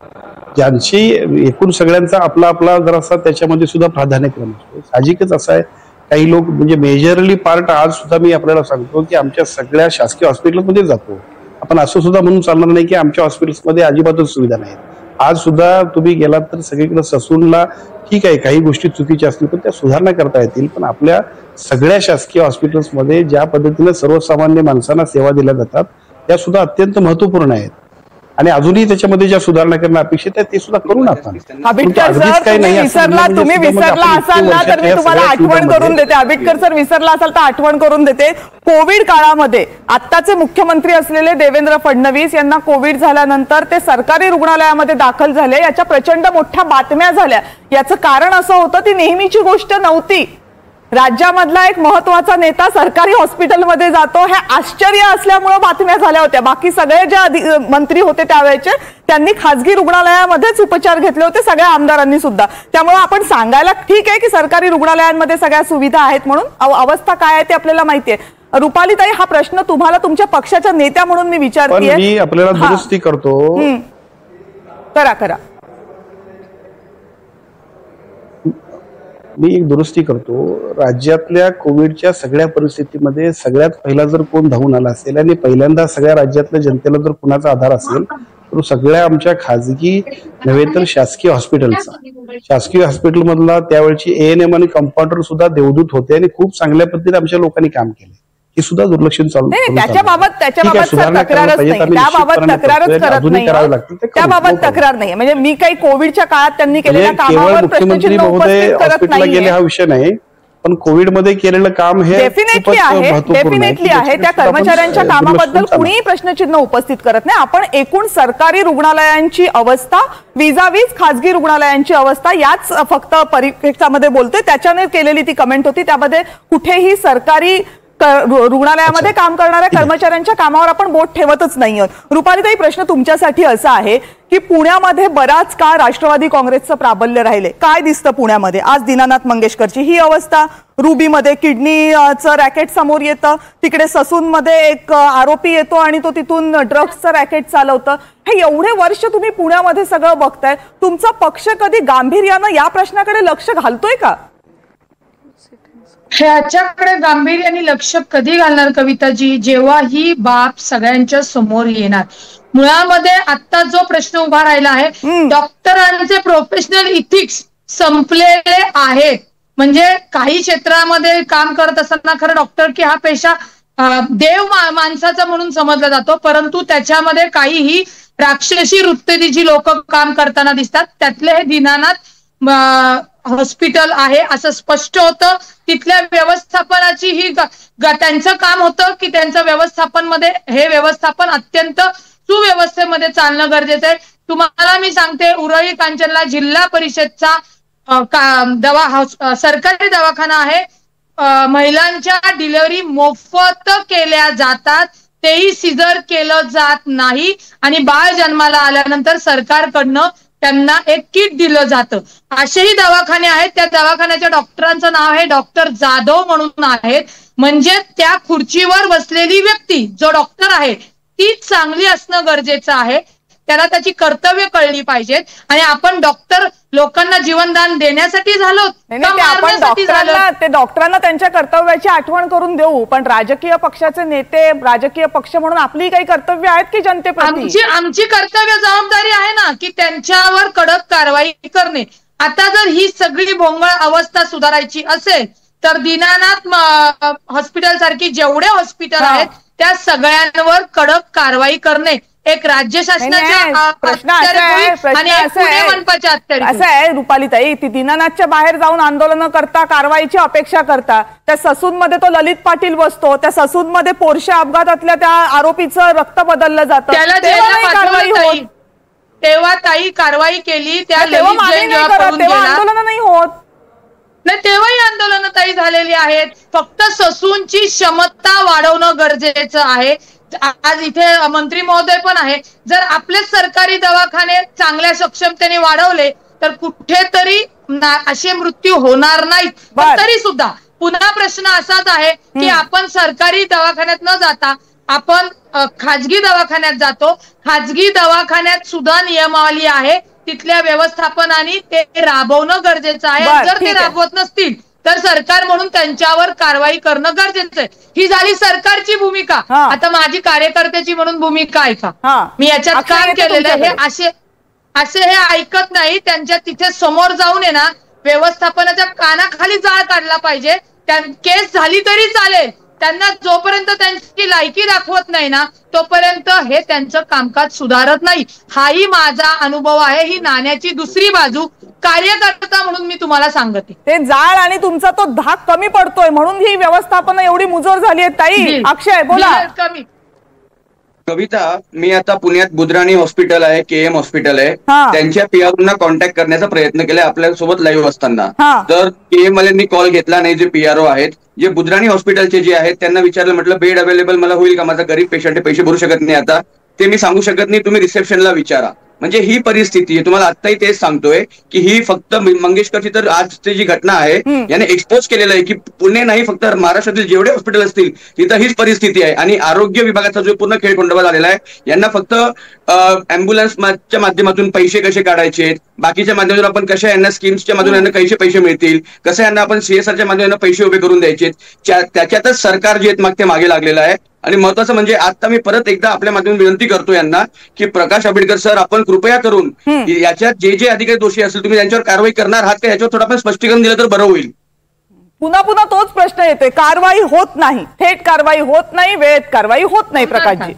ज्यांची एकूण सगळ्यांचा आपला आपला जरासा त्याच्यामध्ये सुद्धा प्राधान्यक्रम असतो. साहजिकच असं आहे, काही लोक म्हणजे मेजरली पार्ट आज सुद्धा मी आपल्याला सांगतो की आमच्या सगळ्या शासकीय हॉस्पिटलमध्ये जातो आपण. असं सुद्धा म्हणून चालणार नाही की आमच्या हॉस्पिटल्समध्ये अजिबातच सुविधा नाहीत. आज सुद्धा तुम्ही गेलात तर सगळीकडे ससूनला ठीक आहे, काही गोष्टी चुकीच्या असतील पण त्या सुधारणा करता येतील, पण आपल्या सगळ्या शासकीय हॉस्पिटल्समध्ये ज्या पद्धतीने सर्वसामान्य माणसांना सेवा दिल्या जातात त्या सुद्धा अत्यंत महत्वपूर्ण आहेत आणि अजूनही त्याच्यामध्ये ज्या सुधारणा करणं अपेक्षित आहे ते सुद्धा करू आपण. आंबेडकर सर तुम्ही विसरला असाल ना तर मी तुम्हाला आठवण करून देते. आंबेडकर सर विसरला असाल तर आठवण करून देते. कोविड काळामध्ये आत्ताचे मुख्यमंत्री असलेले देवेंद्र फडणवीस यांना कोविड झाल्यानंतर ते सरकारी रुग्णालयामध्ये दाखल झाले, याच्या प्रचंड मोठ्या बातम्या झाल्या. याचं कारण असं होतं, ती नेहमीची गोष्ट नव्हती. राज्यामधला एक महत्वाचा नेता सरकारी हॉस्पिटलमध्ये जातो हे आश्चर्य असल्यामुळे बातम्या झाल्या होत्या. बाकी सगळे जे मंत्री होते त्यावेळेचे त्यांनी खासगी रुग्णालयामध्येच उपचार घेतले होते, सगळ्या आमदारांनी सुद्धा. त्यामुळे आपण सांगायला ठीक आहे की सरकारी रुग्णालयांमध्ये सगळ्या सुविधा आहेत, म्हणून अवस्था काय आहे ते आपल्याला माहिती आहे. रुपालीताई, हा प्रश्न तुम्हाला तुमच्या पक्षाच्या नेत्या म्हणून मी विचारते. मी आपल्याला दुरुस्ती करतो. करा. मी एक दुरुस्ती करतो. राज्यातल्या कोविडच्या सगळ्या परिस्थितीमध्ये सगळ्यात पहिला जर कोण धावून आला असेल आणि पहिल्यांदा सगळ्या राज्यातल्या जनतेला जर कुणाचा आधार असेल तर सगळ्या आमच्या खाजगी नव्हे तर शासकीय हॉस्पिटलचा. शासकीय हॉस्पिटल मधला त्यावेळची ANM आणि कंपाऊंडर सुद्धा देवदूत होते आणि खूप चांगल्या पद्धतीने आमच्या लोकांनी काम केले. हे सुद्धा दुर्लक्षण चालू त्याबाबत तक्रार नाही. म्हणजे मी काही कोविडच्या काळात त्यांनी केलेल्या कामावर मुख्यमंत्री महोदय हॉस्पिटलला गेले हा विषय नाही, पण कोविड मध्ये केलेलं काम हे डेफिनेटली आहे. त्या कर्मचाऱ्यांच्या कामाबद्दल कुणीही प्रश्नचिन्ह उपस्थित करत नाही. आपण एकूण सरकारी रुग्णालयांची अवस्था विजावीज खासगी रुग्णालयांची अवस्था याच फक्त परिप्रेक्षामध्ये बोलते. त्याच्याने केलेली ती कमेंट होती, त्यामध्ये कुठेही सरकारी रुग्णालयामध्ये काम करणाऱ्या कर्मचाऱ्यांच्या कामावर आपण बोट ठेवतच नाही आहोत. रुपालीताई, प्रश्न तुमच्यासाठी असा आहे की पुण्यामध्ये बराच काळ राष्ट्रवादी काँग्रेसचं प्राबल्य राहिले. काय दिसतं पुण्यामध्ये आज? दीनानाथ मंगेशकरची ही अवस्था, रुबीमध्ये किडनीचं रॅकेट समोर येतं, तिकडे ससूनमध्ये एक आरोपी येतो आणि तो तिथून ड्रग्सचं रॅकेट चालवतं. हे एवढे वर्ष तुम्ही पुण्यामध्ये सगळं बघताय, तुमचा पक्ष कधी गांभीर्यानं या प्रश्नाकडे लक्ष घालतोय का? ह्याच्याकडे गांभीर्याने लक्ष कधी घालणार कविताजी, जेव्हा ही बाब सगळ्यांच्या समोर येणार. मुळामध्ये आता जो प्रश्न उभा राहिला आहे, डॉक्टरांचे प्रोफेशनल इथिक्स संपलेले आहेत. म्हणजे काही क्षेत्रामध्ये काम करत असताना खरं डॉक्टर की हा पेशा देव माणसाचा म्हणून समजला जातो, परंतु त्याच्यामध्ये काहीही राक्षसी वृत्तीची लोक काम करताना दिसतात. त्यातले हे दीनानाथ हॉस्पिटल आहे असं स्पष्ट होतं. तिथल्या व्यवस्थापनाची ही त्यांचं काम होतं की त्यांचं व्यवस्थापन मध्ये हे व्यवस्थापन अत्यंत सुव्यवस्थेमध्ये चालणं गरजेचं आहे. तुम्हाला मी सांगते, उरळी कांचनला जिल्हा परिषदचा सरकारी दवाखाना आहे, महिलांच्या डिलिव्हरी मोफत केल्या जातात, तेही सिझर केलं जात नाही आणि बाळ जन्माला आल्यानंतर सरकारकडनं त्यांना एक किट दिलं जातं. असेही दवाखाने आहेत. त्या दवाखान्याच्या डॉक्टरांचं नाव आहे डॉक्टर जाधव म्हणून आहेत. म्हणजे त्या खुर्चीवर बसलेली व्यक्ती जो डॉक्टर आहे तीच चांगली असणं गरजेचं आहे. त्याला त्याची कर्तव्य कळली पाहिजेत. आणि आपण डॉक्टर लोकांना जीवनदान देण्यासाठी झालो, ते डॉक्टरांना त्यांच्या कर्तव्याची आठवण करून देऊ, पण राजकीय पक्षाचे नेते, राजकीय पक्ष म्हणून आपली काही कर्तव्य आहेत की जनतेप्रती? आमची कर्तव्य जबाबदारी आहे ना की त्यांच्यावर कडक कारवाई करणे. आता जर ही सगळी भोंगळ अवस्था सुधारायची असेल तर दीनानाथ हॉस्पिटल सारखी जेवढे हॉस्पिटल आहेत त्या सगळ्यांवर कडक कारवाई करणे एक राज्य शासनाचा प्रश्न असा आहे रुपालीताई, ती दीनानाथच्या बाहेर जाऊन आंदोलनं करता, कारवाईची अपेक्षा करता. त्या ससूनमध्ये तो ललित पाटील बसतो, त्या ससूनमध्ये पोरशे अपघातातल्या त्या आरोपीचं रक्त बदललं जातं, तेव्हा ताई कारवाई केली, त्या आंदोलन नाही होत नाही, तेव्हाही आंदोलनं ताई झालेली आहेत. फक्त ससूनची क्षमता वाढवणं गरजेचं आहे. आज इथे मंत्री महोदय पण आहे. जर आपले सरकारी दवाखाने चांगल्या सक्षमतेने वाढवले तर कुठेतरी असे मृत्यू होणार नाहीत. तरी सुद्धा पुन्हा प्रश्न असाच आहे की आपण सरकारी दवाखान्यात न जाता आपण खाजगी दवाखान्यात जातो. खाजगी दवाखान्यात सुद्धा नियमावली आहे, तिथल्या व्यवस्थापनाने ते राबवणं गरजेचं आहे. जर ते राबवत नसतील तर सरकार म्हणून त्यांच्यावर कारवाई करणं गरजेचं आहे. ही झाली सरकारची भूमिका. आता माझी कार्यकर्त्याची म्हणून भूमिका आहे का? मी याच्यात काम केलेलं आहे. असे हे ऐकत नाही. त्यांच्या तिथे समोर जाऊन आहे ना व्यवस्थापनाच्या कानाखाली जाळ काढला पाहिजे. केस झाली तरी चालेल, त्यांना जोपर्यंत त्यांची लायकी दाखवत नाही ना तोपर्यंत हे त्यांचं कामकाज सुधारत नाही. हाही माझा अनुभव आहे. ही नाण्याची दुसरी बाजू कार्यकर्ता म्हणून मी तुम्हाला सांगते. ते जाळ आणि तुमचा तो धाक कमी पडतोय म्हणून ही व्यवस्थापन एवढी मुजोर झाली आहे. ताई अक्षय बोला. कविता, मी आता पुण्यात बुद्राणी हॉस्पिटल आहे, केएम हॉस्पिटल आहे, त्यांच्या पीआरओना कॉन्टॅक्ट करण्याचा प्रयत्न केला आपल्यासोबत लाईव्ह असताना. तर केएम वाल्यांनी कॉल घेतला नाही. जे पीआरओ आहेत, जे बुद्राणी हॉस्पिटलचे जे आहेत, त्यांना विचारलं, म्हटलं बेड अवेलेबल मला होईल का? माझा गरीब पेशंट आहे, पैसे भरू शकत नाही. आता ते मी सांगू शकत नाही, तुम्ही रिसेप्शनला विचारा. म्हणजे ही परिस्थिती आहे. तुम्हाला आत्ताही तेच सांगतोय की ही फक्त मंगेशकरची तर आजची जी घटना आहे याने एक्सपोज केलेलं आहे की पुणे नाही फक्त महाराष्ट्रातील जेवढे हॉस्पिटल असतील तिथं हीच परिस्थिती आहे. आणि आरोग्य विभागाचा जो पूर्ण खेळखंडोबा झालेला आहे, यांना फक्त अँब्युलन्सच्या माध्यमातून पैसे कसे काढायचे, बाकीच्या माध्यमातून आपण कशा यांना स्कीम्सच्या माध्यमातून यांना पैसे मिळतील, कसं यांना आपण सीएसआरच्या माध्यमातून पैसे उभे करून द्यायचे, त्याच्यातच सरकार जे आहेत ते मागे लागलेलं आहे. आणि महत्वाचं म्हणजे आता मी परत एकदा आपल्या माध्यमातून विनंती करतो यांना की प्रकाश आंबेडकर सर, आपण कृपया करून याच्यात जे जे अधिकारी दोषी असतील तुम्ही त्यांच्यावर कारवाई करणार आहात का, याच्यावर थोडं आपण स्पष्टीकरण दिलं तर बरं होईल. पुन्हा पुन्हा तोच प्रश्न येतोय, कारवाई होत नाही, थेट कारवाई होत नाही, वेळेत कारवाई होत नाही. प्रकाशजी,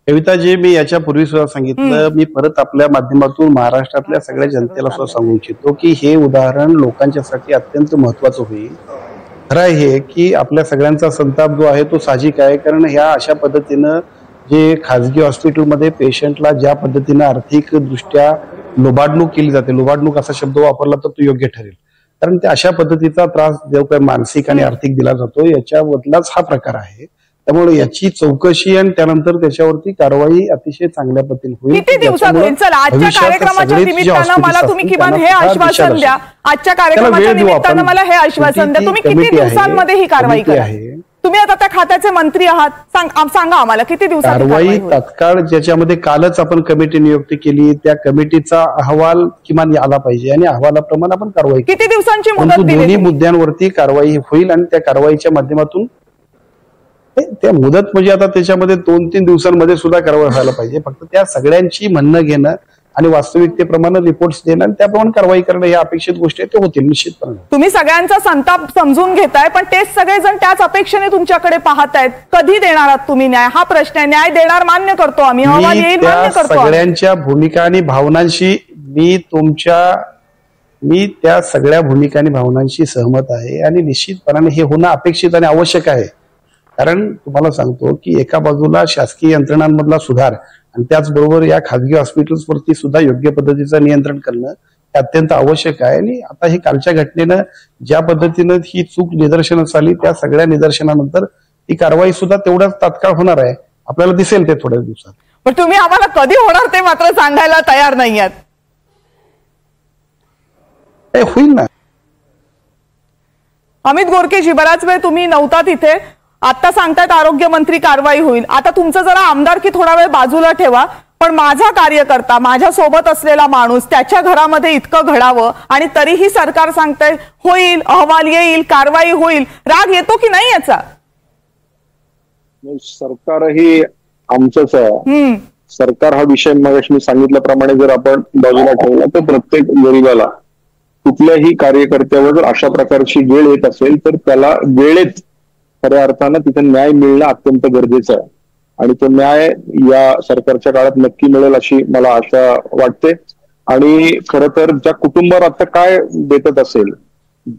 कविताजी, मी याच्यापूर्वी सुद्धा सांगितलं, मी परत आपल्या माध्यमातून महाराष्ट्रातल्या सगळ्या जनतेला सुद्धा सांगू इच्छितो की हे उदाहरण लोकांच्यासाठी अत्यंत महत्वाचं होईल. खरं आहे की आपल्या सगळ्यांचा संताप जो आहे तो साहजिक आहे, कारण ह्या अशा पद्धतीनं जे खाजगी हॉस्पिटलमध्ये पेशंटला ज्या पद्धतीनं आर्थिकदृष्ट्या लुबाडणूक केली जाते, लुबाडणूक असा शब्द वापरला तर तो योग्य ठरेल, कारण ते अशा पद्धतीचा त्रास जो काही मानसिक आणि आर्थिक दिला जातो याच्याबद्दलाच हा प्रकार आहे. त्यामुळे याची चौकशी आणि त्यानंतर त्याच्यावरती कारवाई अतिशय चांगल्या पद्धतीने होईल. किती दिवसात होईल? चला, आजच्या कार्यक्रमाच्या निमित्तानं मला तुम्ही किमान हे आश्वासन द्या, आजच्या कार्यक्रमाच्या निमित्तानं मला हे आश्वासन द्या, तुम्ही किती दिवसांमध्ये ही कारवाई करा? तुम्ही आता त्या खात्याचे मंत्री आहात, सांगा आम्हाला किती दिवसात कारवाई तात्काळ. ज्याच्यामध्ये कालच आपण कमिटी नियुक्त केली, त्या कमिटीचा अहवाल किमान आला पाहिजे आणि अहवालाप्रमाणे आपण कारवाई. किती दिवसांची मुदत दिली? दोन्ही मुद्द्यांवरती कारवाई होईल आणि त्या कारवाईच्या माध्यमातून त्या मुदत म्हणजे आता त्याच्यामध्ये 2-3 दिवसांमध्ये सुद्धा कारवाई व्हायला पाहिजे. फक्त त्या सगळ्यांची म्हणणं घेणं आणि वास्तविकतेप्रमाणे रिपोर्ट्स देणं आणि त्याप्रमाणे कारवाई करणं या अपेक्षित गोष्टी आहेत, ते होतील निश्चितपणे. तुम्ही सगळ्यांचा संताप समजून घेताय, पण तेच सगळेजण त्याच अपेक्षेने तुमच्याकडे पाहत आहेत. कधी देणार आहात तुम्ही न्याय? हा प्रश्न आहे. न्याय देणार मान्य करतो आम्ही, अहवाल येईल मान्य करतो. सगळ्यांच्या भूमिका आणि भावनांशी मी त्या सगळ्या भूमिका आणि भावनांशी सहमत आहे आणि निश्चितपणाने हे होणं अपेक्षित आणि आवश्यक आहे. कारण तुम्हाला सांगतो की एका बाजूला शासकीय यंत्रणांमधला सुधार आणि त्याचबरोबर या खाजगी हॉस्पिटल्सवरती सुद्धा योग्य पद्धतीचं नियंत्रण करणं हे अत्यंत आवश्यक आहे. आणि आता ही कालच्या घटनेनं ज्या पद्धतीनं ही चूक निदर्शनास आली त्या सगळ्या निदर्शनानंतर ती कारवाई सुद्धा तेवढ्याच तात्काळ होणार आहे. आपल्याला दिसेल ते थोड्या दिवसात. पण तुम्ही आम्हाला कधी होणार ते मात्र सांगायला तयार नाही आहात. होईल ना. अमित गोरकेजी, बराच वेळ तुम्ही नव्हता तिथे, आता सांगतायत आरोग्यमंत्री कारवाई होईल. आता तुमचं जरा आमदारकी थोडा वेळ बाजूला ठेवा, पण माझा कार्यकर्ता, माझ्या सोबत असलेला माणूस, त्याच्या घरामध्ये इतकं घडावं आणि तरीही सरकार सांगतंय होईल, अहवाल येईल, कारवाई होईल. राग येतो की नाही याचा? सरकारही आमचंच आहे. सरकार हा विषय मगाशी मी सांगितल्याप्रमाणे जर आपण बाजूला ठेवला तर प्रत्येक गरीबाला, कुठल्याही कार्यकर्त्यावर जर अशा प्रकारची वेळ येत असेल तर त्याला वेळेत खऱ्या अर्थानं तिथे न्याय मिळणं अत्यंत गरजेचं आहे. आणि तो न्याय या सरकारच्या काळात नक्की मिळेल अशी मला आशा वाटते. आणि खरं तर ज्या कुटुंबावर आता काय बेतत असेल,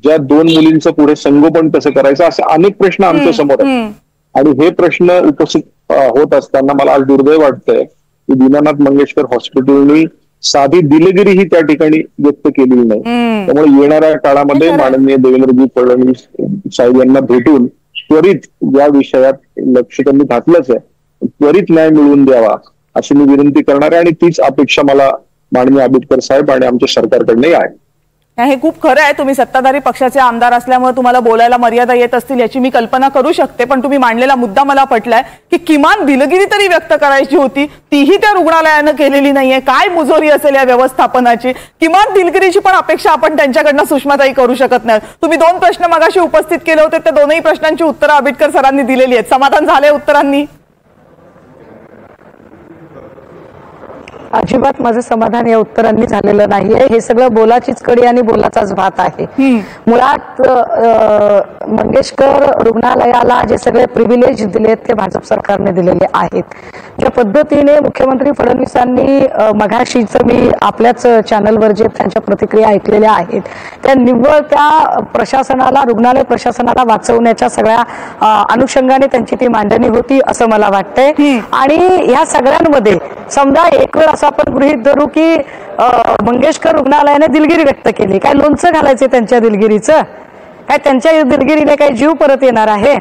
ज्या 2 मुलींचं पुढे संगोपन कसं करायचं, असे अनेक प्रश्न आमच्या समोर आहेत. आणि हे प्रश्न उपस्थित होत असताना मला आज दुर्दैव वाटतंय की दीनानाथ मंगेशकर हॉस्पिटलनी साधी दिलगिरी ही त्या ठिकाणी व्यक्त केलेली नाही. त्यामुळे येणाऱ्या काळामध्ये माननीय देवेंद्रजी फडणवीस साहेब यांना भेटून त्वरित या विषयात लक्ष त्यांनी घातलंच आहे, त्वरित न्याय मिळवून द्यावा अशी मी विनंती करणार आहे. आणि तीच अपेक्षा मला माननीय आंबेडकर साहेब आणि आमच्या सरकारकडनंही आहे. हे खूप खरं आहे. तुम्ही सत्ताधारी पक्षाचे आमदार असल्यामुळे तुम्हाला बोलायला मर्यादा येत असतील याची मी कल्पना करू शकते. पण तुम्ही मांडलेला मुद्दा मला पटलाय की किमान दिलगिरी तरी व्यक्त करायची होती, तीही त्या रुग्णालयानं केलेली नाहीये. काय मुजोरी असेल या व्यवस्थापनाची? किमान दिलगिरीची पण अपेक्षा आपण त्यांच्याकडनं सुषमाताई करू शकत नाही. तुम्ही 2 प्रश्न मगाशी उपस्थित केले होते, त्या दोनही प्रश्नांची उत्तरं आंबेडकर सरांनी दिलेली आहेत. समाधान झाले उत्तरांनी? अजिबात माझं समाधान या उत्तरांनी झालेलं नाहीये. हे सगळं बोलाचीच कडी आणि बोलाचाच भात आहे. मुळात मंगेशकर रुग्णालयाला जे सगळे प्रिव्हिलेज दिलेत ते भाजप सरकारने दिलेले आहेत. ज्या पद्धतीने मुख्यमंत्री फडणवीसांनी मगाशीच मी आपल्याच चॅनलवर जे त्यांच्या प्रतिक्रिया ऐकलेल्या आहेत, त्या निव्वळ त्या प्रशासनाला, रुग्णालय प्रशासनाला वाचवण्याच्या सगळ्या अनुषंगाने त्यांची ती मांडणी होती असं मला वाटतंय. आणि या सगळ्यांमध्ये समजा एक वेळ असं आपण गृहीत धरू की मंगेशकर रुग्णालयाने दिलगिरी व्यक्त केली, काय लोणचं घालायचे त्यांच्या दिलगिरीचं? काय त्यांच्या दिलगिरीने काही जीव परत येणार आहे?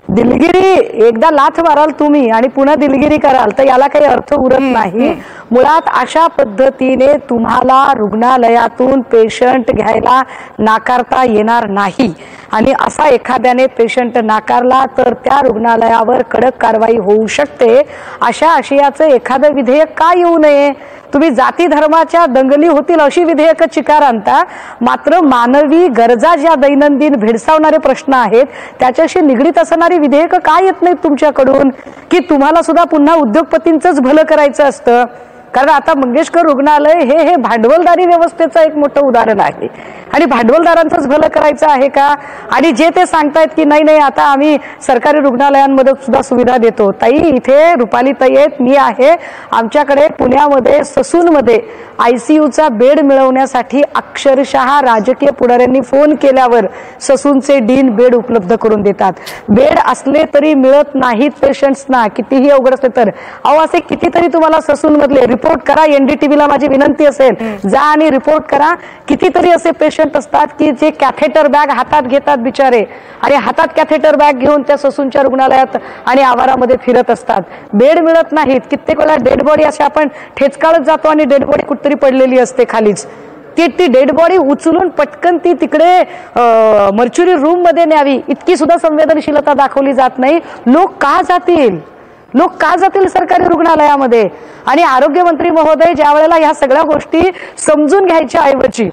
दिलगिरी एकदा लाथ माराल तुम्ही आणि पुन्हा दिलगिरी कराल तर याला काही अर्थ उरत नाही. मुळात अशा पद्धतीने तुम्हाला रुग्णालयातून पेशंट घ्यायला नाकारता येणार नाही. आणि असा एखाद्याने पेशंट नाकारला तर त्या रुग्णालयावर कडक कारवाई होऊ शकते. अशा आशयाचं एखादं विधेयक का येऊ नये? तुम्ही जाती धर्माच्या दंगली होतील अशी विधेयक चिकार आणता, मात्र मानवी गरजा ज्या दैनंदिन भेडसावणारे प्रश्न आहेत त्याच्याशी निगडीत असणारी विधेयक का येत नाहीत तुमच्याकडून? की तुम्हाला सुद्धा पुन्हा उद्योगपतींचंच भलं करायचं असतं? कारण आता मंगेशकर रुग्णालय हे भांडवलदारी व्यवस्थेचं एक मोठं उदाहरण आहे. आणि भांडवलदारांचंच भलं करायचं आहे का? आणि जे ते सांगतायत की नाही आता आम्ही सरकारी रुग्णालयांमध्ये सुद्धा सुविधा देतो. ताई, इथे रुपाली ताई आहेत, मी आहे, आमच्याकडे पुण्यामध्ये ससूनमध्ये ICUचा बेड मिळवण्यासाठी अक्षरशः राजकीय पुढाऱ्यांनी फोन केल्यावर ससूनचे डीन बेड उपलब्ध करून देतात. बेड असले तरी मिळत नाहीत पेशंट्सना, कितीही अवघड असले तर. असे कितीतरी तुम्हाला ससून मधले रिपोर्ट करा, NDTVला माझी विनंती असेल, जा आणि रिपोर्ट करा. कितीतरी असे पेशंट असतात की जे कॅथेटर बॅग हातात घेतात बिचारे, आणि हातात कॅथेटर बॅग घेऊन त्या ससूनच्या रुग्णालयात आणि आवारामध्ये फिरत असतात. बेड मिळत नाहीत. कित्येक वेळा डेड बॉडी असे आपण ठेचकाळत जातो आणि डेड बॉडी कुठतरी पडलेली असते खालीच. ती डेड बॉडी उचलून पटकन ती तिकडे मर्च्युरी रूम मध्ये न्यावी इतकी सुद्धा संवेदनशीलता दाखवली जात नाही. लोक का जातील सरकारी रुग्णालयामध्ये? आणि आरोग्यमंत्री महोदय ज्या वेळेला ह्या सगळ्या गोष्टी समजून घ्यायच्या ऐवजी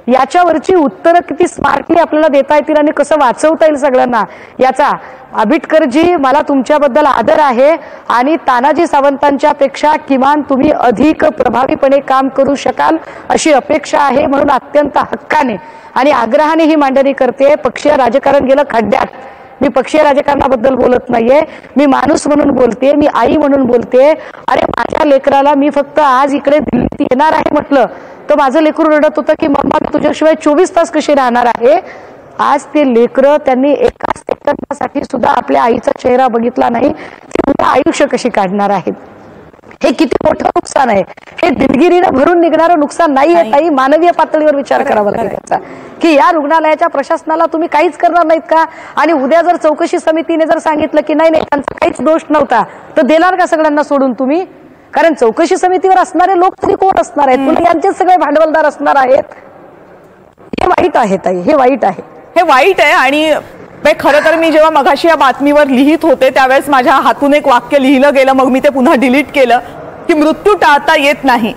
याच्यावरची उत्तरं किती स्मार्टली आपल्याला देता येतील आणि कसं वाचवता येईल सगळ्यांना याचा, आंबेडकरजी मला तुमच्याबद्दल आदर आहे. आणि तानाजी सावंतांच्या पेक्षा किमान तुम्ही अधिक प्रभावीपणे काम करू शकाल अशी अपेक्षा आहे. म्हणून अत्यंत हक्काने आणि आग्रहाने ही मांडणी करते. पक्षीय राजकारण गेलं खड्ड्यात. मी पक्षीय राजकारणाबद्दल बोलत नाहीये, मी माणूस म्हणून बोलते, मी आई म्हणून बोलते. अरे माझ्या लेकराला मी फक्त आज इकडे दिल्लीत येणार आहे म्हटलं तर माझं लेकरू रडत होतं की मम्मा मी तुझ्याशिवाय 24 तास कशी राहणार आहे. आज ते लेकरं त्यांनी एका सेकंदासाठी सुद्धा आपल्या आईचा चेहरा बघितला नाही, ते उद्या आयुष्य कशी काढणार आहेत. हे किती मोठं नुकसान आहे. हे दिलगिरीनं भरून निघणारं नुकसान नाही आहे ताई. मानवीय पातळीवर विचार करावा लागेल त्याचा, की या रुग्णालयाच्या प्रशासनाला तुम्ही काहीच करणार नाहीत का? आणि उद्या जर चौकशी समितीने जर सांगितलं की नाही त्यांचा काहीच दोष नव्हता, तर देणार का सगळ्यांना सोडून तुम्ही? कारण चौकशी समितीवर असणारे लोक तरी कोण असणार आहेत? पुन्हा यांचेच सगळे भांडवलदार असणार आहेत. हे वाईट आहे ताई, हे वाईट आहे, हे वाईट आहे. आणि खरं तर मी जेव्हा मगाशी या बातमीवर लिहित होते त्यावेळेस माझ्या हातून एक वाक्य लिहिलं गेलं, मग मी ते पुन्हा डिलीट केलं, की मृत्यू टाळता येत नाही,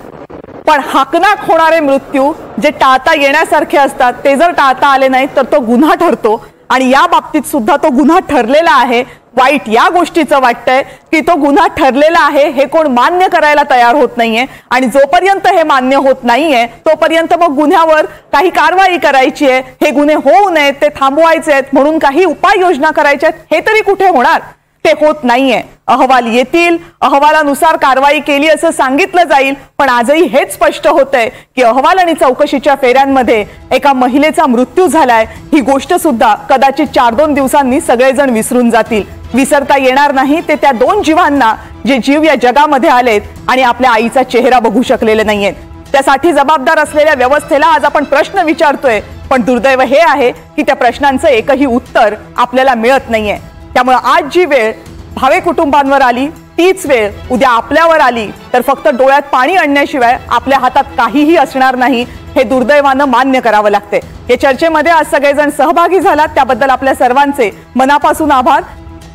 पण हाकनाक होणारे मृत्यू जे टाळता येण्यासारखे असतात ते जर टाळता आले नाहीत तर तो गुन्हा ठरतो. आणि या बाबतीत सुद्धा तो गुन्हा ठरलेला आहे. वाईट या गोष्टीचं वाटतंय की तो गुन्हा ठरलेला आहे हे कोण मान्य करायला तयार होत नाहीये. आणि जोपर्यंत हे मान्य होत नाहीये तोपर्यंत मग गुन्ह्यावर काही कारवाई करायची आहे, हे गुन्हे होऊ नयेत, ते थांबवायचे आहेत म्हणून काही उपाययोजना करायच्या आहेत, हे तरी कुठे होणार? ते होत नाहीये. अहवाल येतील, अहवालानुसार कारवाई केली असं सांगितलं जाईल, पण आजही हेच स्पष्ट होतंय की अहवाल आणि चौकशीच्या फेऱ्यांमध्ये एका महिलेचा मृत्यू झालाय ही गोष्ट सुद्धा कदाचित 4-2 दिवसांनी सगळेजण विसरून जातील. विसरता येणार नाही ते त्या 2 जीवांना जे जीव या जगामध्ये आलेत आणि आपल्या आईचा चेहरा बघू शकलेले नाहीयेत. त्यासाठी जबाबदार असलेल्या व्यवस्थेला आज आपण प्रश्न विचारतोय, पण दुर्दैव हे आहे की त्या प्रश्नांचं एकही उत्तर आपल्याला मिळत नाहीये. त्यामुळे आज जी वेळ भावे कुटुंबांवर आली तीच वेळ उद्या आपल्यावर आली तर फक्त डोळ्यात पाणी आणण्याशिवाय आपल्या हातात काहीही असणार नाही, हे दुर्दैवानं मान्य करावं लागते. या चर्चेमध्ये आज सगळेजण सहभागी झालात त्याबद्दल आपल्या सर्वांचे मनापासून आभार.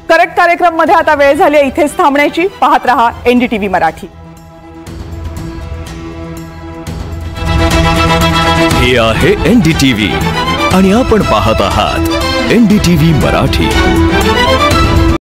करेक्ट कार्यक्रम मध्ये आता वेळ झाली इथेच थांबण्याची. पाहत रहा NDTV मराठी. हे आहे NDTV आणि आपण पाहत आहात NDTV मराठी.